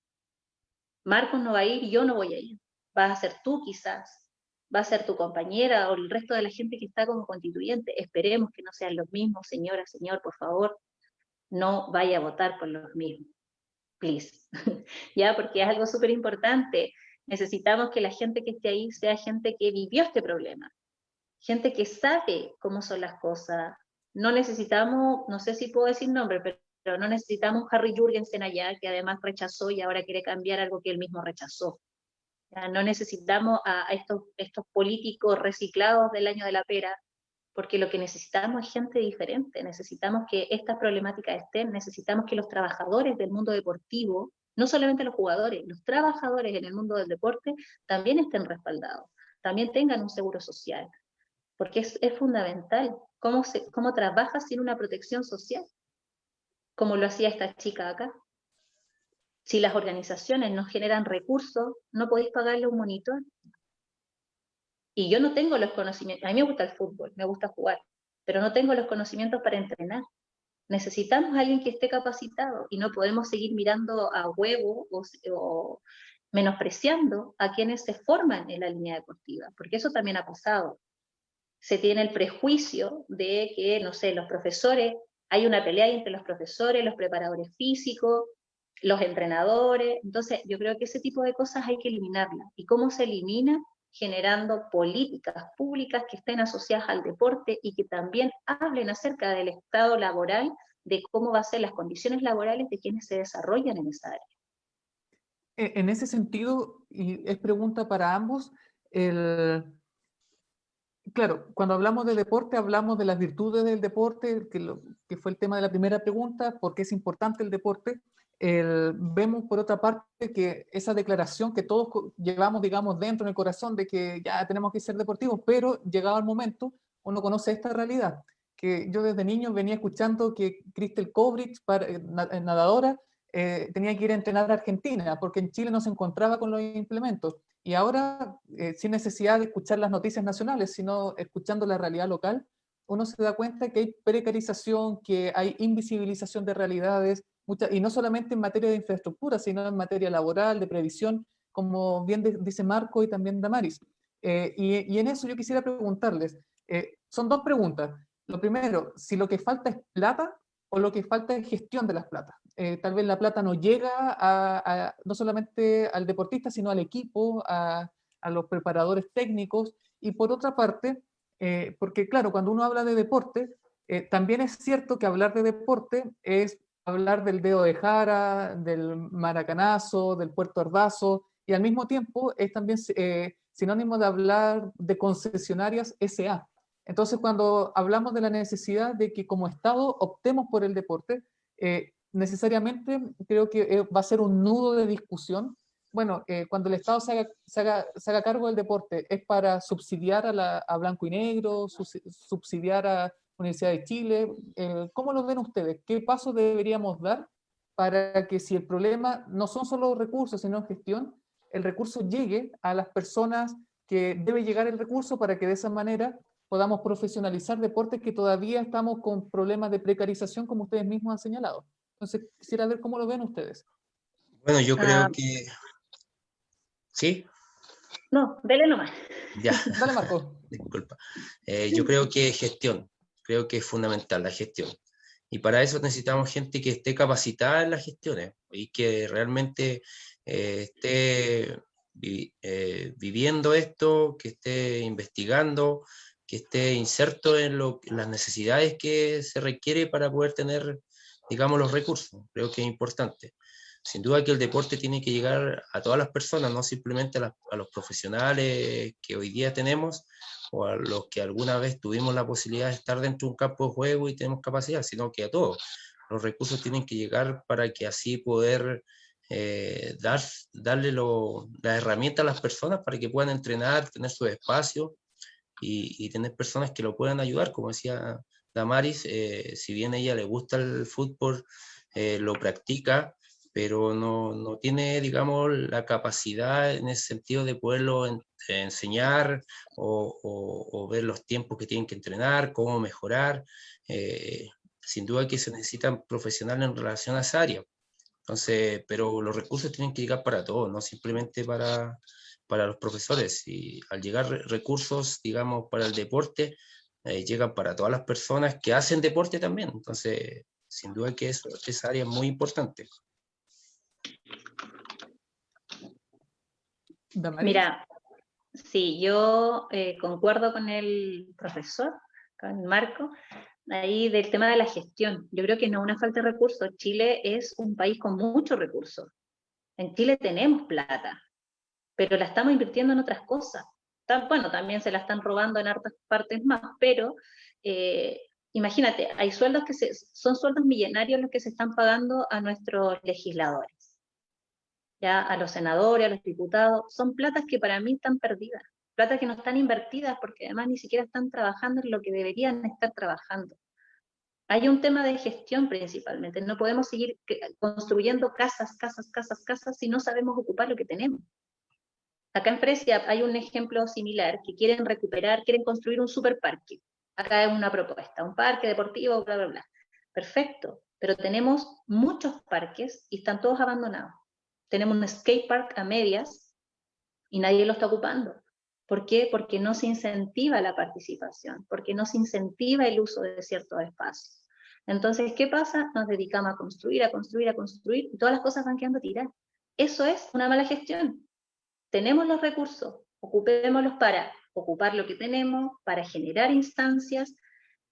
Marcos no va a ir y yo no voy a ir. Vas a ser tú quizás, va a ser tu compañera o el resto de la gente que está como constituyente. Esperemos que no sean los mismos, señora, señor, por favor, no vaya a votar por los mismos. Please. Ya, porque es algo súper importante. Necesitamos que la gente que esté ahí sea gente que vivió este problema, gente que sabe cómo son las cosas. No necesitamos, no sé si puedo decir nombre, pero no necesitamos Harry Jürgensen allá, que además rechazó y ahora quiere cambiar algo que él mismo rechazó. Ya, no necesitamos a estos políticos reciclados del año de la pera, porque lo que necesitamos es gente diferente, necesitamos que estas problemáticas estén, necesitamos que los trabajadores del mundo deportivo, no solamente los jugadores, los trabajadores en el mundo del deporte también estén respaldados, también tengan un seguro social, porque es fundamental cómo trabaja sin una protección social, como lo hacía esta chica acá. Si las organizaciones no generan recursos, no podéis pagarle un monitor. Y yo no tengo los conocimientos, a mí me gusta el fútbol, me gusta jugar, pero no tengo los conocimientos para entrenar. Necesitamos a alguien que esté capacitado y no podemos seguir mirando a huevo o menospreciando a quienes se forman en la línea deportiva, porque eso también ha pasado. Se tiene el prejuicio de que, no sé, los profesores, hay una pelea entre los profesores, los preparadores físicos, los entrenadores. Entonces yo creo que ese tipo de cosas hay que eliminarlas. ¿Y cómo se elimina? Generando políticas públicas que estén asociadas al deporte y que también hablen acerca del estado laboral, de cómo va a ser las condiciones laborales de quienes se desarrollan en esa área. En ese sentido, y es pregunta para ambos, claro, cuando hablamos de deporte, hablamos de las virtudes del deporte, que fue el tema de la primera pregunta, por qué es importante el deporte. Vemos, por otra parte, que esa declaración que todos llevamos, digamos, dentro en el corazón de que ya tenemos que ser deportivos, pero llegado el momento, uno conoce esta realidad, que yo desde niño venía escuchando que Christel Kovrich, nadadora, tenía que ir a entrenar a Argentina, porque en Chile no se encontraba con los implementos. Y ahora, sin necesidad de escuchar las noticias nacionales, sino escuchando la realidad local, uno se da cuenta que hay precarización, que hay invisibilización de realidades, y no solamente en materia de infraestructura, sino en materia laboral, de previsión, como bien dice Marco y también Damaris. Y en eso yo quisiera preguntarles, son 2 preguntas. Lo primero, si lo que falta es plata o lo que falta es gestión de las platas. Tal vez la plata no llega no solamente al deportista, sino al equipo, a los preparadores técnicos. Y por otra parte, porque claro, cuando uno habla de deporte, también es cierto que hablar de deporte es hablar del dedo de Jara, del maracanazo, del Puerto Ardazo, y al mismo tiempo es también sinónimo de hablar de concesionarias SA. Entonces, cuando hablamos de la necesidad de que como Estado optemos por el deporte, necesariamente creo que va a ser un nudo de discusión. Bueno, cuando el Estado se haga cargo del deporte, ¿es para subsidiar a Blanco y Negro, subsidiar a Universidad de Chile? ¿Cómo lo ven ustedes? ¿Qué pasos deberíamos dar para que, si el problema no son solo recursos, sino gestión, el recurso llegue a las personas que debe llegar el recurso, para que de esa manera podamos profesionalizar deportes que todavía estamos con problemas de precarización, como ustedes mismos han señalado? Entonces, quisiera ver cómo lo ven ustedes. Bueno, yo creo que... ¿Sí? No, dele nomás. Ya. Dale, Marco. Disculpa. Yo creo que gestión, creo que es fundamental la gestión. Y para eso necesitamos gente que esté capacitada en las gestiones y que realmente esté viviendo esto, que esté investigando, que esté inserto en las necesidades que se requiere para poder tener, digamos, los recursos. Creo que es importante. sin duda que el deporte tiene que llegar a todas las personas, no simplemente a los profesionales que hoy día tenemos, o a los que alguna vez tuvimos la posibilidad de estar dentro de un campo de juego y tenemos capacidad, sino que a todos. Los recursos tienen que llegar para que así poder darle las herramientas a las personas para que puedan entrenar, tener su espacio y tener personas que lo puedan ayudar. Como decía Damaris, si bien a ella le gusta el fútbol, lo practica, pero no tiene, digamos, la capacidad en ese sentido de poderlo enseñar o ver los tiempos que tienen que entrenar, cómo mejorar. Sin duda que se necesitan profesionales en relación a esa área. Entonces, pero los recursos tienen que llegar para todos, no simplemente para los profesores. Y al llegar recursos, digamos, para el deporte, llegan para todas las personas que hacen deporte también. Entonces, sin duda que esa área es muy importante. Damaris. Mira, sí, yo concuerdo con el profesor, con Marco, ahí del tema de la gestión. Yo creo que no es una falta de recursos. Chile es un país con muchos recursos. En Chile tenemos plata, pero la estamos invirtiendo en otras cosas. Bueno, también se la están robando en hartas partes más, pero imagínate, hay sueldos son sueldos millonarios los que se están pagando a nuestros legisladores, ya a los senadores, a los diputados. Son platas que para mí están perdidas, platas que no están invertidas porque además ni siquiera están trabajando en lo que deberían estar trabajando. Hay un tema de gestión principalmente. No podemos seguir construyendo casas si no sabemos ocupar lo que tenemos. Acá en Fresia hay un ejemplo similar, que quieren construir un superparque. Acá es una propuesta, un parque deportivo, bla, bla, bla. Perfecto, pero tenemos muchos parques y están todos abandonados. Tenemos un skate park a medias y nadie lo está ocupando. ¿Por qué? Porque no se incentiva la participación, porque no se incentiva el uso de ciertos espacios. Entonces, ¿qué pasa? Nos dedicamos a construir, y todas las cosas van quedando tiradas. Eso es una mala gestión. Tenemos los recursos, ocupémoslos para ocupar lo que tenemos, para generar instancias,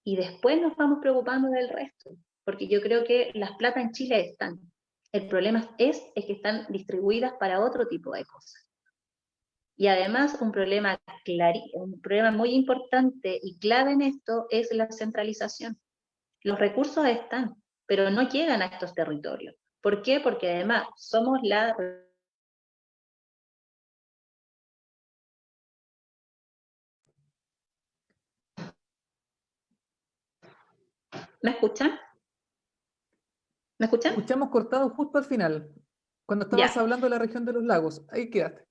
y después nos vamos preocupando del resto, porque yo creo que las plata en Chile están. El problema es que están distribuidas para otro tipo de cosas. Y además un problema muy importante y clave en esto es la centralización. Los recursos están, pero no llegan a estos territorios. ¿Por qué? Porque además somos la... ¿Me escuchan? ¿Me escuchan? Escuchamos cortado justo al final, cuando estabas Ya. hablando de la región de los lagos. Ahí quedaste.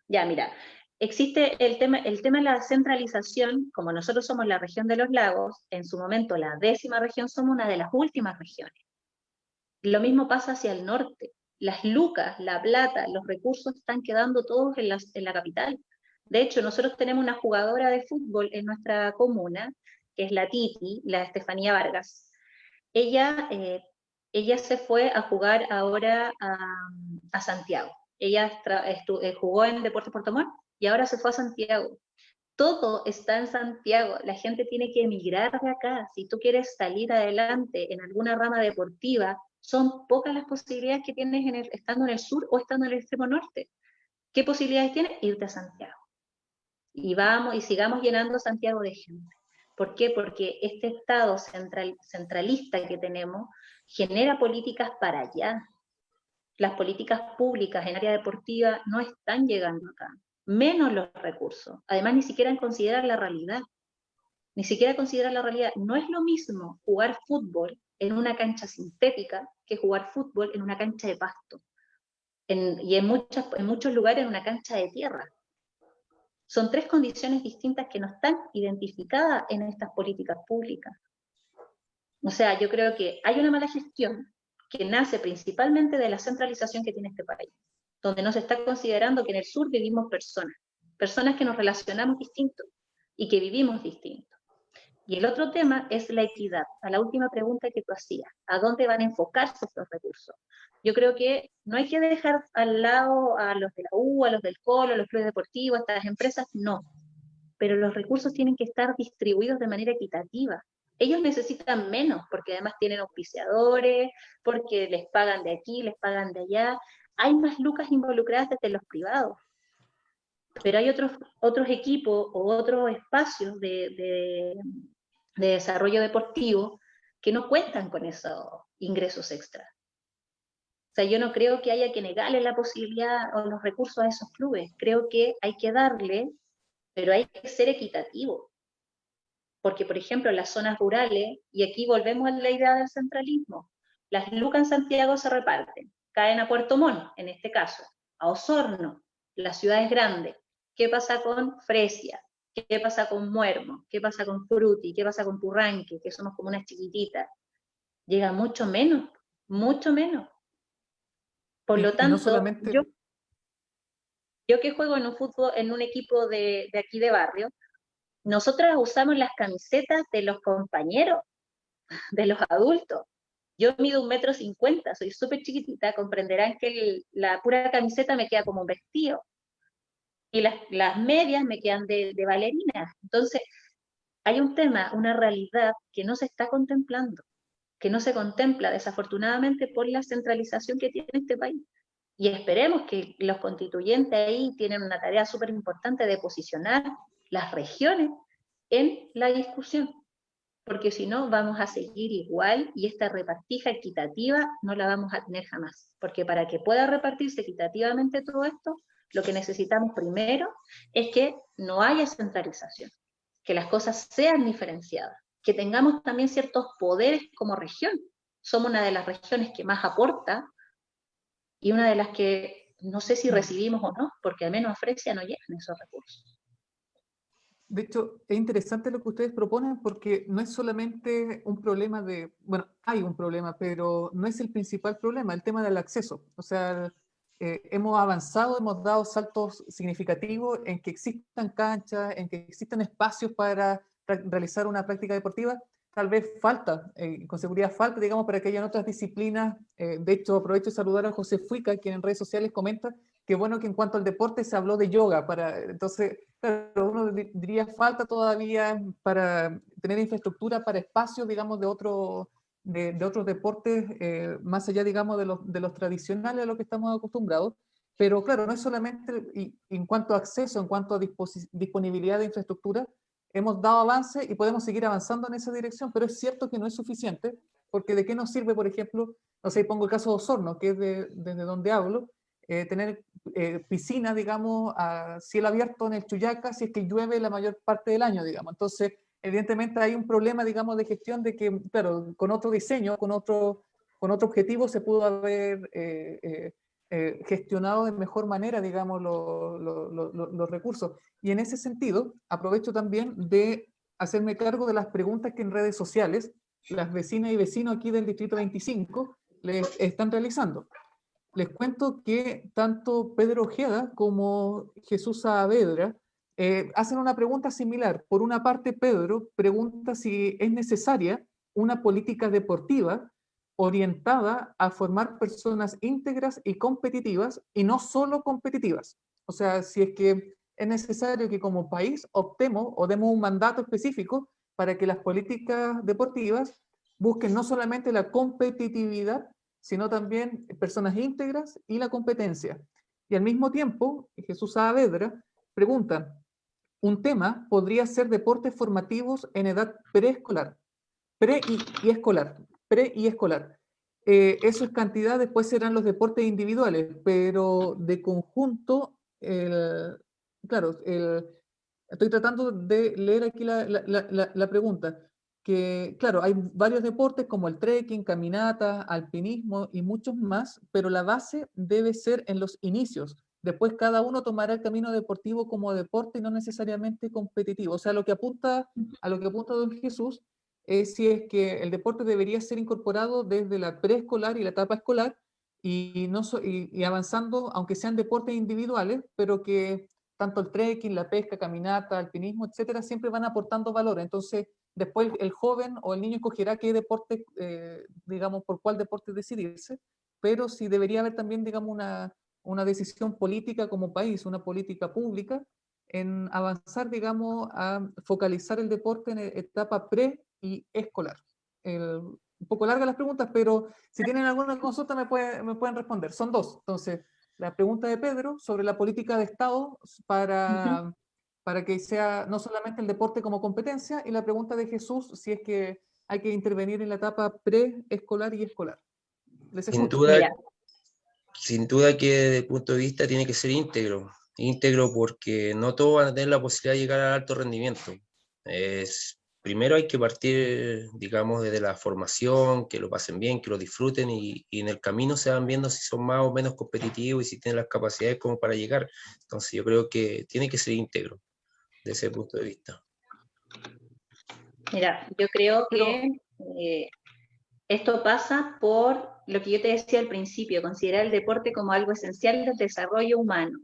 Ya, mira. Existe el tema de la centralización. Como nosotros somos la región de los lagos, en su momento la 10ª región, somos una de las últimas regiones. Lo mismo pasa hacia el norte. Las lucas, la plata, los recursos están quedando todos en la capital. De hecho, nosotros tenemos una jugadora de fútbol en nuestra comuna, que es la Titi, la Estefanía Vargas. Ella se fue a jugar ahora a Santiago. Ella jugó en Deportes Puerto Montt y ahora se fue a Santiago. Todo está en Santiago. La gente tiene que emigrar de acá. Si tú quieres salir adelante en alguna rama deportiva, son pocas las posibilidades que tienes estando en el sur o estando en el extremo norte. ¿Qué posibilidades tienes? Irte a Santiago. Y sigamos llenando Santiago de gente. ¿Por qué? Porque este Estado centralista que tenemos genera políticas para allá. Las políticas públicas en área deportiva no están llegando acá, menos los recursos. Además, ni siquiera consideran la realidad. Ni siquiera consideran la realidad. No es lo mismo jugar fútbol en una cancha sintética que jugar fútbol en una cancha de pasto. Y en muchos lugares en una cancha de tierra. Son 3 condiciones distintas que no están identificadas en estas políticas públicas. O sea, yo creo que hay una mala gestión que nace principalmente de la centralización que tiene este país, donde no se está considerando que en el sur vivimos personas que nos relacionamos distinto y que vivimos distinto. Y el otro tema es la equidad, a la última pregunta que tú hacías, ¿a dónde van a enfocarse estos recursos? Yo creo que no hay que dejar al lado a los de la U, a los del Colo, a los clubes deportivos, a estas empresas, no. Pero los recursos tienen que estar distribuidos de manera equitativa. Ellos necesitan menos, porque además tienen auspiciadores, porque les pagan de aquí, les pagan de allá. Hay más lucas involucradas desde los privados. Pero hay otros equipos o otros espacios de desarrollo deportivo que no cuentan con esos ingresos extras. O sea, yo no creo que haya que negarle la posibilidad o los recursos a esos clubes. Creo que hay que darle, pero hay que ser equitativo. Porque, por ejemplo, en las zonas rurales, y aquí volvemos a la idea del centralismo, las lucas en Santiago se reparten, caen a Puerto Montt, en este caso, a Osorno, las ciudades grandes. ¿Qué pasa con Fresia? ¿Qué pasa con Muermo? ¿Qué pasa con Fruti? ¿Qué pasa con Purranque? Que somos como unas chiquititas. Llega mucho menos, mucho menos. Por lo Y no tanto, solamente, yo que juego en un fútbol, en un equipo de aquí de barrio, nosotras usamos las camisetas de los compañeros, de los adultos. Yo mido 1,50 m, soy súper chiquitita, comprenderán que la pura camiseta me queda como un vestido. Y las medias me quedan de bailarina. Entonces, hay un tema, una realidad que no se está contemplando, que no se contempla desafortunadamente por la centralización que tiene este país. Y esperemos que los constituyentes ahí tienen una tarea súper importante de posicionar las regiones en la discusión, porque si no vamos a seguir igual y esta repartija equitativa no la vamos a tener jamás, porque para que pueda repartirse equitativamente todo esto, lo que necesitamos primero es que no haya centralización, que las cosas sean diferenciadas, que tengamos también ciertos poderes como región. Somos una de las regiones que más aporta y una de las que no sé si recibimos o no, porque al menos a Fresia no llegan esos recursos. de hecho, es interesante lo que ustedes proponen porque no es solamente un problema de, bueno, hay un problema, pero no es el principal problema, el tema del acceso. O sea, hemos avanzado, hemos dado saltos significativos en que existan canchas, en que existan espacios para realizar una práctica deportiva. Tal vez falta, con seguridad falta, digamos, para que hayan otras disciplinas. De hecho, aprovecho de saludar a José Fuica, quien en redes sociales comenta que bueno que en cuanto al deporte se habló de yoga. Entonces, claro, uno diría falta todavía para tener infraestructura para espacios, digamos, de otros deportes, más allá, digamos, de los tradicionales a los que estamos acostumbrados. Pero claro, no es solamente en cuanto a acceso, en cuanto a disponibilidad de infraestructura, hemos dado avance y podemos seguir avanzando en esa dirección, pero es cierto que no es suficiente, porque ¿de qué nos sirve, por ejemplo, no sé, pongo el caso de Osorno, que es desde donde hablo, tener piscina, digamos, a cielo abierto en el Chuyaca si es que llueve la mayor parte del año, digamos? Entonces, evidentemente hay un problema, digamos, de gestión de que, claro, con otro diseño, con otro objetivo se pudo haber gestionado de mejor manera, digamos, los recursos. Y en ese sentido, aprovecho también de hacerme cargo de las preguntas que en redes sociales las vecinas y vecinos aquí del Distrito 25 les están realizando. Les cuento que tanto Pedro Ojeda como Jesús Saavedra hacen una pregunta similar. Por una parte, Pedro pregunta si es necesaria una política deportiva orientada a formar personas íntegras y competitivas y no solo competitivas. O sea, si es que es necesario que como país optemos o demos un mandato específico para que las políticas deportivas busquen no solamente la competitividad, sino también personas íntegras y la competencia. Y al mismo tiempo, Jesús Saavedra pregunta, un tema podría ser deportes formativos en edad preescolar, y escolar, pre y escolar. Eso es cantidad, después serán los deportes individuales, pero de conjunto, claro, estoy tratando de leer aquí la pregunta, que claro, hay varios deportes como el trekking, caminata, alpinismo y muchos más, pero la base debe ser en los inicios. Después cada uno tomará el camino deportivo como deporte y no necesariamente competitivo. O sea, a lo que apunta don Jesús es si es que el deporte debería ser incorporado desde la preescolar y la etapa escolar y avanzando, aunque sean deportes individuales, pero que tanto el trekking, la pesca, caminata, alpinismo, etcétera, siempre van aportando valor. Entonces, después el joven o el niño escogerá qué deporte, digamos, por cuál deporte decidirse, pero sí debería haber también, digamos, una decisión política como país, una política pública en avanzar, digamos, a focalizar el deporte en etapa pre y escolar. Un poco largas las preguntas, pero si tienen alguna consulta me pueden responder. Son dos. Entonces, la pregunta de Pedro sobre la política de Estado para que sea no solamente el deporte como competencia, y la pregunta de Jesús si es que hay que intervenir en la etapa preescolar y escolar. Les Sin escucho. duda, Mira, sin duda que desde el punto de vista tiene que ser íntegro porque no todos van a tener la posibilidad de llegar al alto rendimiento. Primero hay que partir, digamos, desde la formación, que lo pasen bien, que lo disfruten y en el camino se van viendo si son más o menos competitivos y si tienen las capacidades como para llegar. Entonces yo creo que tiene que ser íntegro desde ese punto de vista. mira, yo creo Pero, que esto pasa por lo que yo te decía al principio, considerar el deporte como algo esencial del desarrollo humano.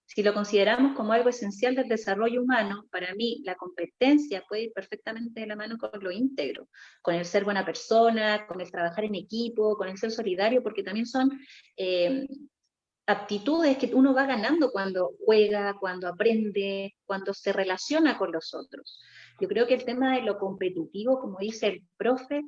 Si lo consideramos como algo esencial del desarrollo humano, para mí la competencia puede ir perfectamente de la mano con lo íntegro, con el ser buena persona, con el trabajar en equipo, con el ser solidario, porque también son aptitudes que uno va ganando cuando juega, cuando aprende, cuando se relaciona con los otros. Yo creo que el tema de lo competitivo, como dice el profe,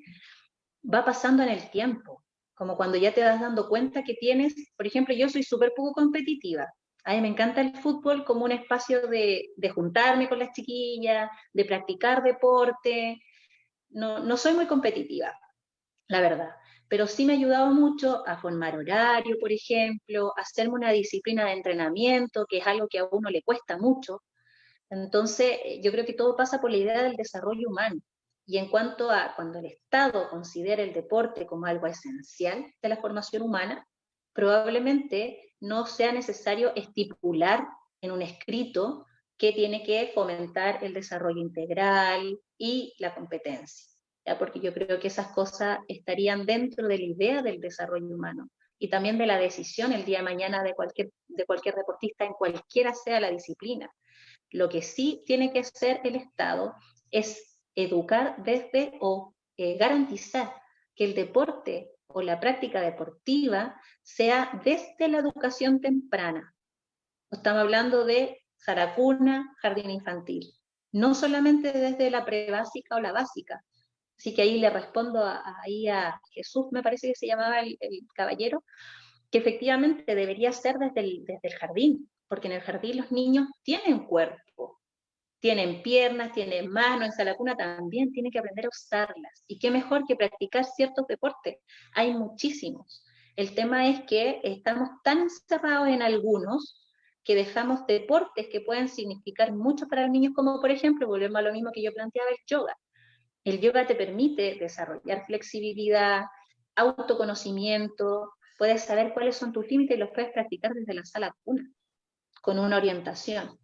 va pasando en el tiempo, como cuando ya te vas dando cuenta que tienes, por ejemplo, yo soy súper poco competitiva. A mí me encanta el fútbol como un espacio de juntarme con las chiquillas, de practicar deporte. No soy muy competitiva, la verdad, pero sí me ha ayudado mucho a formar horario, por ejemplo, a hacerme una disciplina de entrenamiento, que es algo que a uno le cuesta mucho. Entonces, yo creo que todo pasa por la idea del desarrollo humano. Y en cuanto a cuando el Estado considera el deporte como algo esencial de la formación humana, probablemente no sea necesario estipular en un escrito que tiene que fomentar el desarrollo integral y la competencia, ¿ya? Porque yo creo que esas cosas estarían dentro de la idea del desarrollo humano y también de la decisión el día de mañana de cualquier deportista en cualquiera sea la disciplina. Lo que sí tiene que hacer el Estado es educar desde o garantizar que el deporte o la práctica deportiva sea desde la educación temprana. Estamos hablando de saracuna, jardín infantil, no solamente desde la prebásica o la básica. Así que ahí le respondo ahí a Jesús, me parece que se llamaba el caballero, que efectivamente debería ser desde el jardín, porque en el jardín los niños tienen cuerpo, tienen piernas, tienen manos, en Salacuna también tienen que aprender a usarlas. Y qué mejor que practicar ciertos deportes. Hay muchísimos. El tema es que estamos tan encerrados en algunos que dejamos deportes que pueden significar mucho para los niños, como por ejemplo, volvemos a lo mismo que yo planteaba, el yoga. El yoga te permite desarrollar flexibilidad, autoconocimiento, puedes saber cuáles son tus límites y los puedes practicar desde la sala cuna, con una orientación.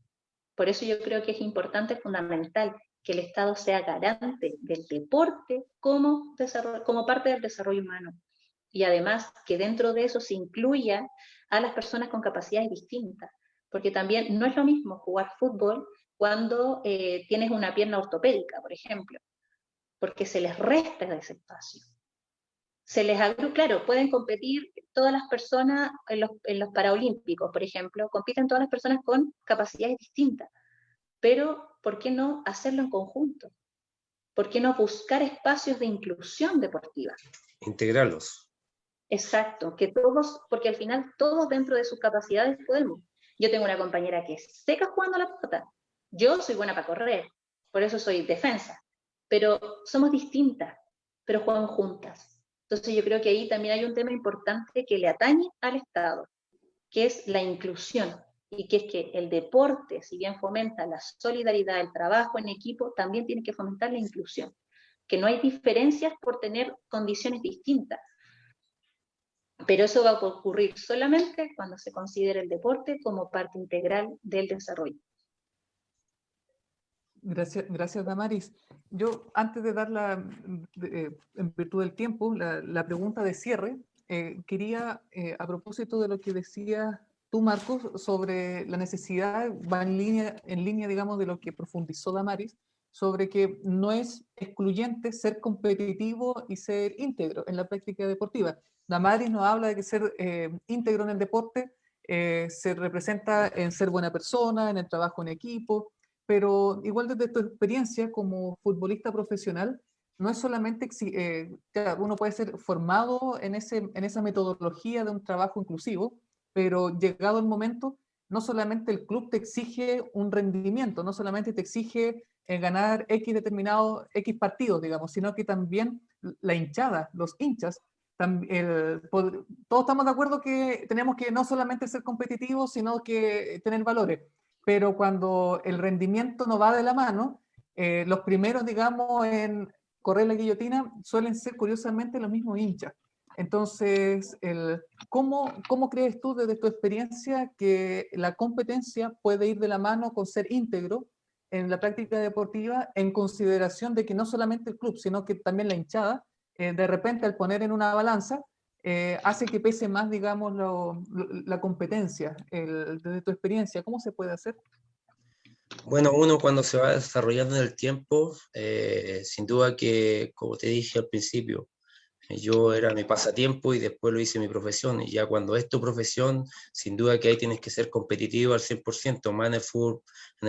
Por eso yo creo que es importante, fundamental, que el Estado sea garante del deporte como parte del desarrollo humano. Y además que dentro de eso se incluya a las personas con capacidades distintas. Porque también no es lo mismo jugar fútbol cuando tienes una pierna ortopédica, por ejemplo, porque se les resta ese espacio. Claro, pueden competir todas las personas en los Paralímpicos, por ejemplo, compiten todas las personas con capacidades distintas, pero ¿por qué no hacerlo en conjunto? ¿Por qué no buscar espacios de inclusión deportiva? Integrarlos. Exacto, que todos, porque al final todos dentro de sus capacidades podemos. Yo tengo una compañera que es seca jugando a la pelota, yo soy buena para correr, por eso soy defensa, pero somos distintas, pero jugamos juntas. Entonces yo creo que ahí también hay un tema importante que le atañe al Estado, que es la inclusión, y que es que el deporte, si bien fomenta la solidaridad, el trabajo en equipo, también tiene que fomentar la inclusión, que no hay diferencias por tener condiciones distintas, pero eso va a ocurrir solamente cuando se considere el deporte como parte integral del desarrollo. Gracias, Damaris. Yo, antes de dar en virtud del tiempo, la pregunta de cierre, quería, a propósito de lo que decías tú, Marcos, sobre la necesidad, va en línea, digamos, de lo que profundizó Damaris, sobre que no es excluyente ser competitivo y ser íntegro en la práctica deportiva. Damaris nos habla de que ser íntegro en el deporte se representa en ser buena persona, en el trabajo en equipo, pero igual desde tu experiencia como futbolista profesional, no es solamente, claro, uno puede ser formado en esa metodología de un trabajo inclusivo, pero llegado el momento, no solamente el club te exige un rendimiento, no solamente te exige ganar X partidos, digamos, sino que también la hinchada, los hinchas, todos estamos de acuerdo que tenemos que no solamente ser competitivos, sino que tener valores, pero cuando el rendimiento no va de la mano, los primeros, digamos, en correr la guillotina suelen ser curiosamente los mismos hinchas. Entonces, ¿cómo crees tú desde tu experiencia que la competencia puede ir de la mano con ser íntegro en la práctica deportiva, en consideración de que no solamente el club, sino que también la hinchada, de repente al poner en una balanza, hace que pese más, digamos, la competencia? Desde tu experiencia, ¿cómo se puede hacer? Bueno, uno cuando se va desarrollando en el tiempo, sin duda que, como te dije al principio, yo era mi pasatiempo y después lo hice mi profesión. Y ya cuando es tu profesión, sin duda que ahí tienes que ser competitivo al 100%, más en el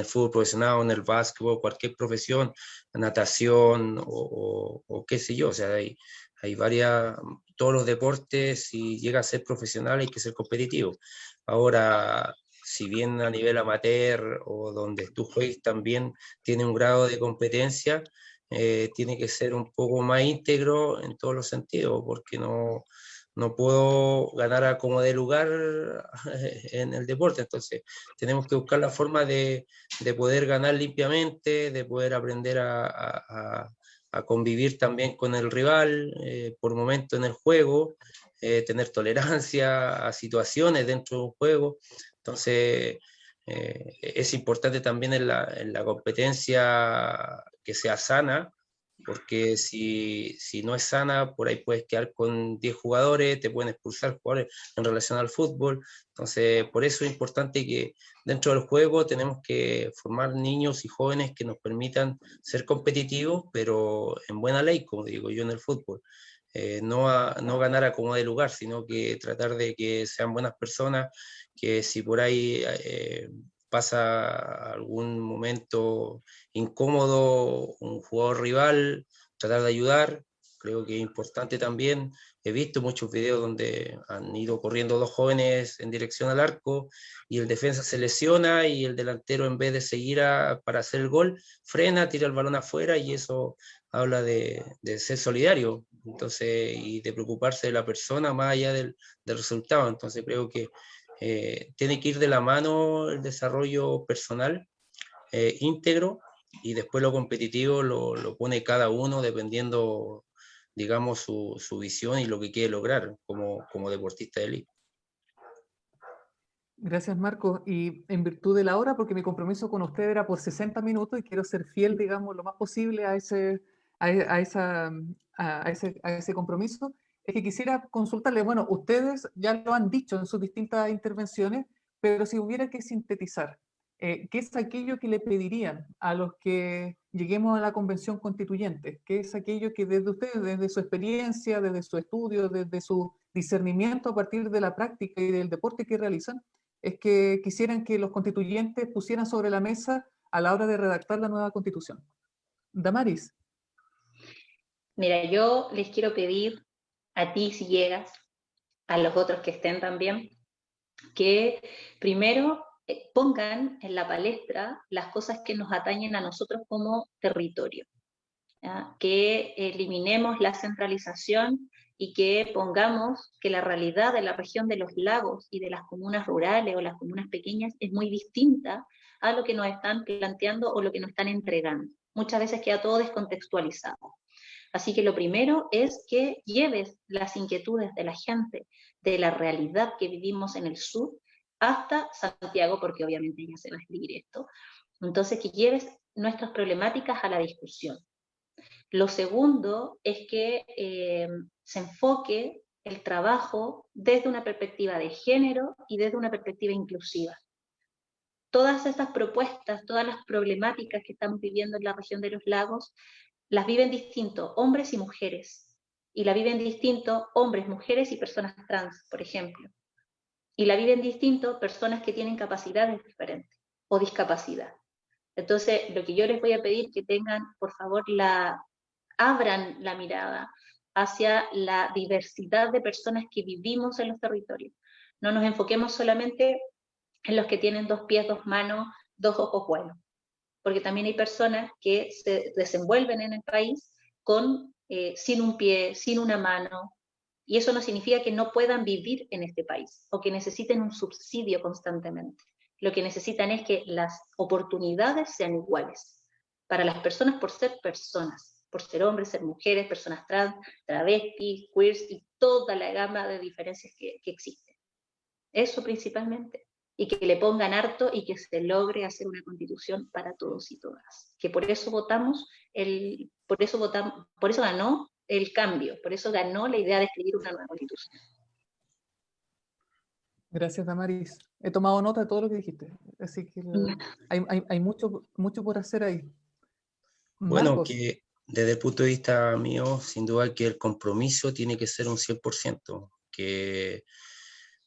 fútbol profesional, en el básquetbol, cualquier profesión, natación o qué sé yo. O sea, hay varias, todos los deportes, si llega a ser profesional hay que ser competitivo. Ahora, si bien a nivel amateur o donde tú juegues también tiene un grado de competencia, tiene que ser un poco más íntegro en todos los sentidos, porque no puedo ganar a como de lugar en el deporte. Entonces, tenemos que buscar la forma de poder ganar limpiamente, de poder aprender a convivir también con el rival por momento en el juego, tener tolerancia a situaciones dentro de un juego. Entonces, es importante también en la competencia que sea sana, porque si no es sana, por ahí puedes quedar con 10 jugadores, te pueden expulsar jugadores en relación al fútbol. Entonces, por eso es importante que dentro del juego tenemos que formar niños y jóvenes que nos permitan ser competitivos, pero en buena ley, como digo yo en el fútbol. No ganar a como de lugar, sino que tratar de que sean buenas personas, que si por ahí pasa algún momento incómodo un jugador rival, tratar de ayudar. Creo que es importante también. He visto muchos videos donde han ido corriendo dos jóvenes en dirección al arco y el defensa se lesiona y el delantero, en vez de seguir para hacer el gol, frena, tira el balón afuera, y eso habla de ser solidario, entonces, y de preocuparse de la persona más allá del resultado. Entonces creo que tiene que ir de la mano el desarrollo personal íntegro, y después lo competitivo lo pone cada uno dependiendo, digamos, su visión y lo que quiere lograr como deportista de élite. Gracias, Marco. Y en virtud de la hora, porque mi compromiso con usted era por 60 minutos y quiero ser fiel, digamos, lo más posible a ese compromiso, es que quisiera consultarle, bueno, ustedes ya lo han dicho en sus distintas intervenciones, pero si hubiera que sintetizar, ¿qué es aquello que le pedirían a los que lleguemos a la convención constituyente? ¿Qué es aquello que desde ustedes, desde su experiencia, desde su estudio, desde su discernimiento a partir de la práctica y del deporte que realizan, es que quisieran que los constituyentes pusieran sobre la mesa a la hora de redactar la nueva constitución? Damaris. Mira, yo les quiero pedir a ti, si llegas, a los otros que estén también, que primero pongan en la palestra las cosas que nos atañen a nosotros como territorio, ¿ya? Que eliminemos la centralización y que pongamos que la realidad de la región de los lagos y de las comunas rurales o las comunas pequeñas es muy distinta a lo que nos están planteando o lo que nos están entregando. Muchas veces queda todo descontextualizado. Así que lo primero es que lleves las inquietudes de la gente, de la realidad que vivimos en el sur, hasta Santiago, porque obviamente ya se va a escribir esto. Entonces, que lleves nuestras problemáticas a la discusión. Lo segundo es que se enfoque el trabajo desde una perspectiva de género y desde una perspectiva inclusiva. Todas estas propuestas, todas las problemáticas que estamos viviendo en la región de los lagos, las viven distinto hombres y mujeres, y la viven distinto hombres, mujeres y personas trans, por ejemplo, y la viven distinto personas que tienen capacidades diferentes o discapacidad. Entonces, lo que yo les voy a pedir que tengan, por favor, la abran la mirada hacia la diversidad de personas que vivimos en los territorios. No nos enfoquemos solamente en los que tienen 2 pies, 2 manos, 2 ojos buenos, porque también hay personas que se desenvuelven en el país sin un pie, sin una mano, y eso no significa que no puedan vivir en este país o que necesiten un subsidio constantemente. Lo que necesitan es que las oportunidades sean iguales para las personas por ser hombres, ser mujeres, personas trans, travestis, queers y toda la gama de diferencias que existen. Eso principalmente. Y que le pongan harto y que se logre hacer una constitución para todos y todas. Que por eso por eso ganó el cambio, por eso ganó la idea de escribir una nueva constitución. Gracias, Damaris. He tomado nota de todo lo que dijiste, así que hay mucho por hacer ahí. Bueno, Marcos. que desde el punto de vista mío, sin duda que el compromiso tiene que ser un 100%, que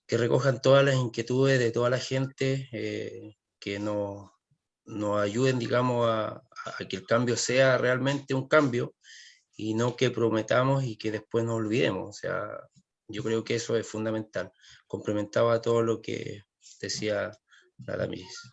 recojan todas las inquietudes de toda la gente, que nos ayuden, digamos, a que el cambio sea realmente un cambio y no que prometamos y que después nos olvidemos. O sea, yo creo que eso es fundamental. Complementaba todo lo que decía la Damaris.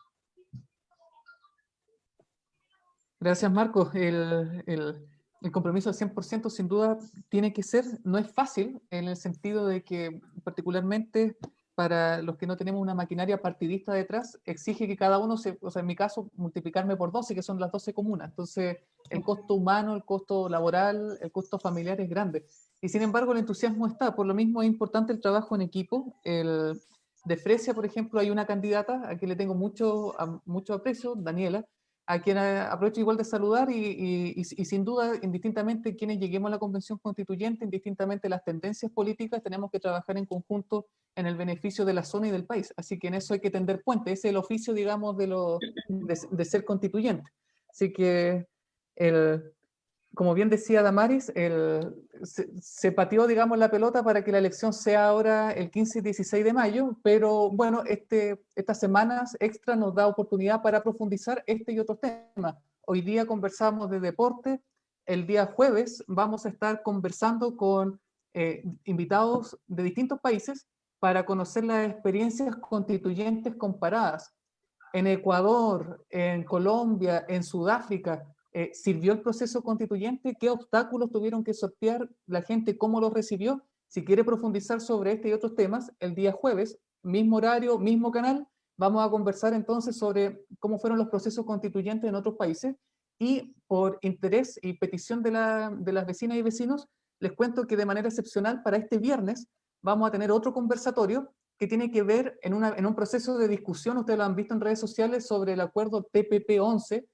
Gracias, Marcos. El compromiso al 100% sin duda tiene que ser, no es fácil en el sentido de que particularmente para los que no tenemos una maquinaria partidista detrás, exige que cada uno, o sea, en mi caso, multiplicarme por 12, que son las 12 comunas. Entonces, el costo humano, el costo laboral, el costo familiar es grande. Y sin embargo, el entusiasmo está. Por lo mismo es importante el trabajo en equipo. De Fresia, por ejemplo, hay una candidata a quien le tengo mucho aprecio, Daniela, a quien aprovecho igual de saludar y sin duda, indistintamente quienes lleguemos a la Convención Constituyente, indistintamente las tendencias políticas, tenemos que trabajar en conjunto en el beneficio de la zona y del país. Así que en eso hay que tender puentes. Ese es el oficio, digamos, de ser constituyente. Así que, como bien decía Damaris, se pateó, digamos, la pelota para que la elección sea ahora el 15 y 16 de mayo, pero bueno, estas semanas extra nos da oportunidad para profundizar este y otros temas. Hoy día conversamos de deporte, el día jueves vamos a estar conversando con invitados de distintos países para conocer las experiencias constituyentes comparadas. En Ecuador, en Colombia, en Sudáfrica, ¿sirvió el proceso constituyente? ¿Qué obstáculos tuvieron que sortear la gente? ¿Cómo los recibió? Si quiere profundizar sobre este y otros temas, el día jueves, mismo horario, mismo canal, vamos a conversar entonces sobre cómo fueron los procesos constituyentes en otros países. Y por interés y petición de las vecinas y vecinos, les cuento que de manera excepcional para este viernes vamos a tener otro conversatorio que tiene que ver en un proceso de discusión, ustedes lo han visto en redes sociales, sobre el acuerdo TPP-11,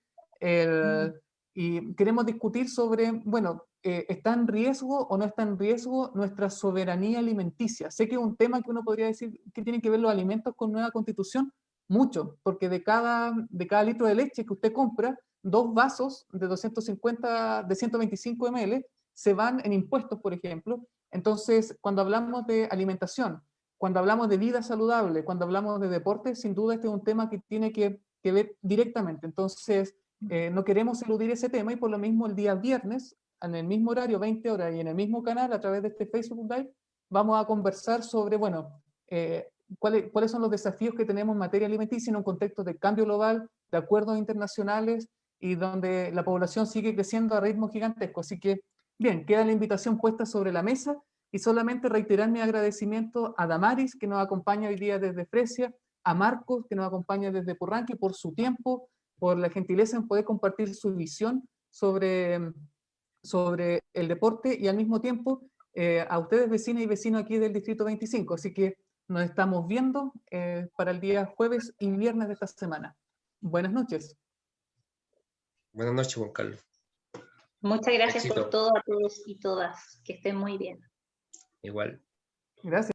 y queremos discutir sobre, bueno, ¿está en riesgo o no está en riesgo nuestra soberanía alimenticia? Sé que es un tema que uno podría decir que tienen que ver los alimentos con nueva constitución, mucho, porque de cada litro de leche que usted compra, 2 vasos de 125 ml se van en impuestos, por ejemplo. Entonces, cuando hablamos de alimentación, cuando hablamos de vida saludable, cuando hablamos de deporte, sin duda este es un tema que tiene que ver directamente. Entonces, no queremos eludir ese tema y por lo mismo el día viernes, en el mismo horario, 20 horas, y en el mismo canal, a través de este Facebook Live, vamos a conversar sobre, bueno, cuáles son los desafíos que tenemos en materia alimenticia en un contexto de cambio global, de acuerdos internacionales y donde la población sigue creciendo a ritmo gigantesco. Así que, bien, queda la invitación puesta sobre la mesa. Y solamente reiterar mi agradecimiento a Damaris, que nos acompaña hoy día desde Fresia, a Marcos, que nos acompaña desde Purranque, por su tiempo, por la gentileza en poder compartir su visión sobre el deporte y al mismo tiempo a ustedes, vecinas y vecinos aquí del Distrito 25. Así que nos estamos viendo para el día jueves y viernes de esta semana. Buenas noches. Buenas noches, Juan Carlos. Muchas gracias Éxito. por todo a todos y todas. Que estén muy bien. Igual. Gracias.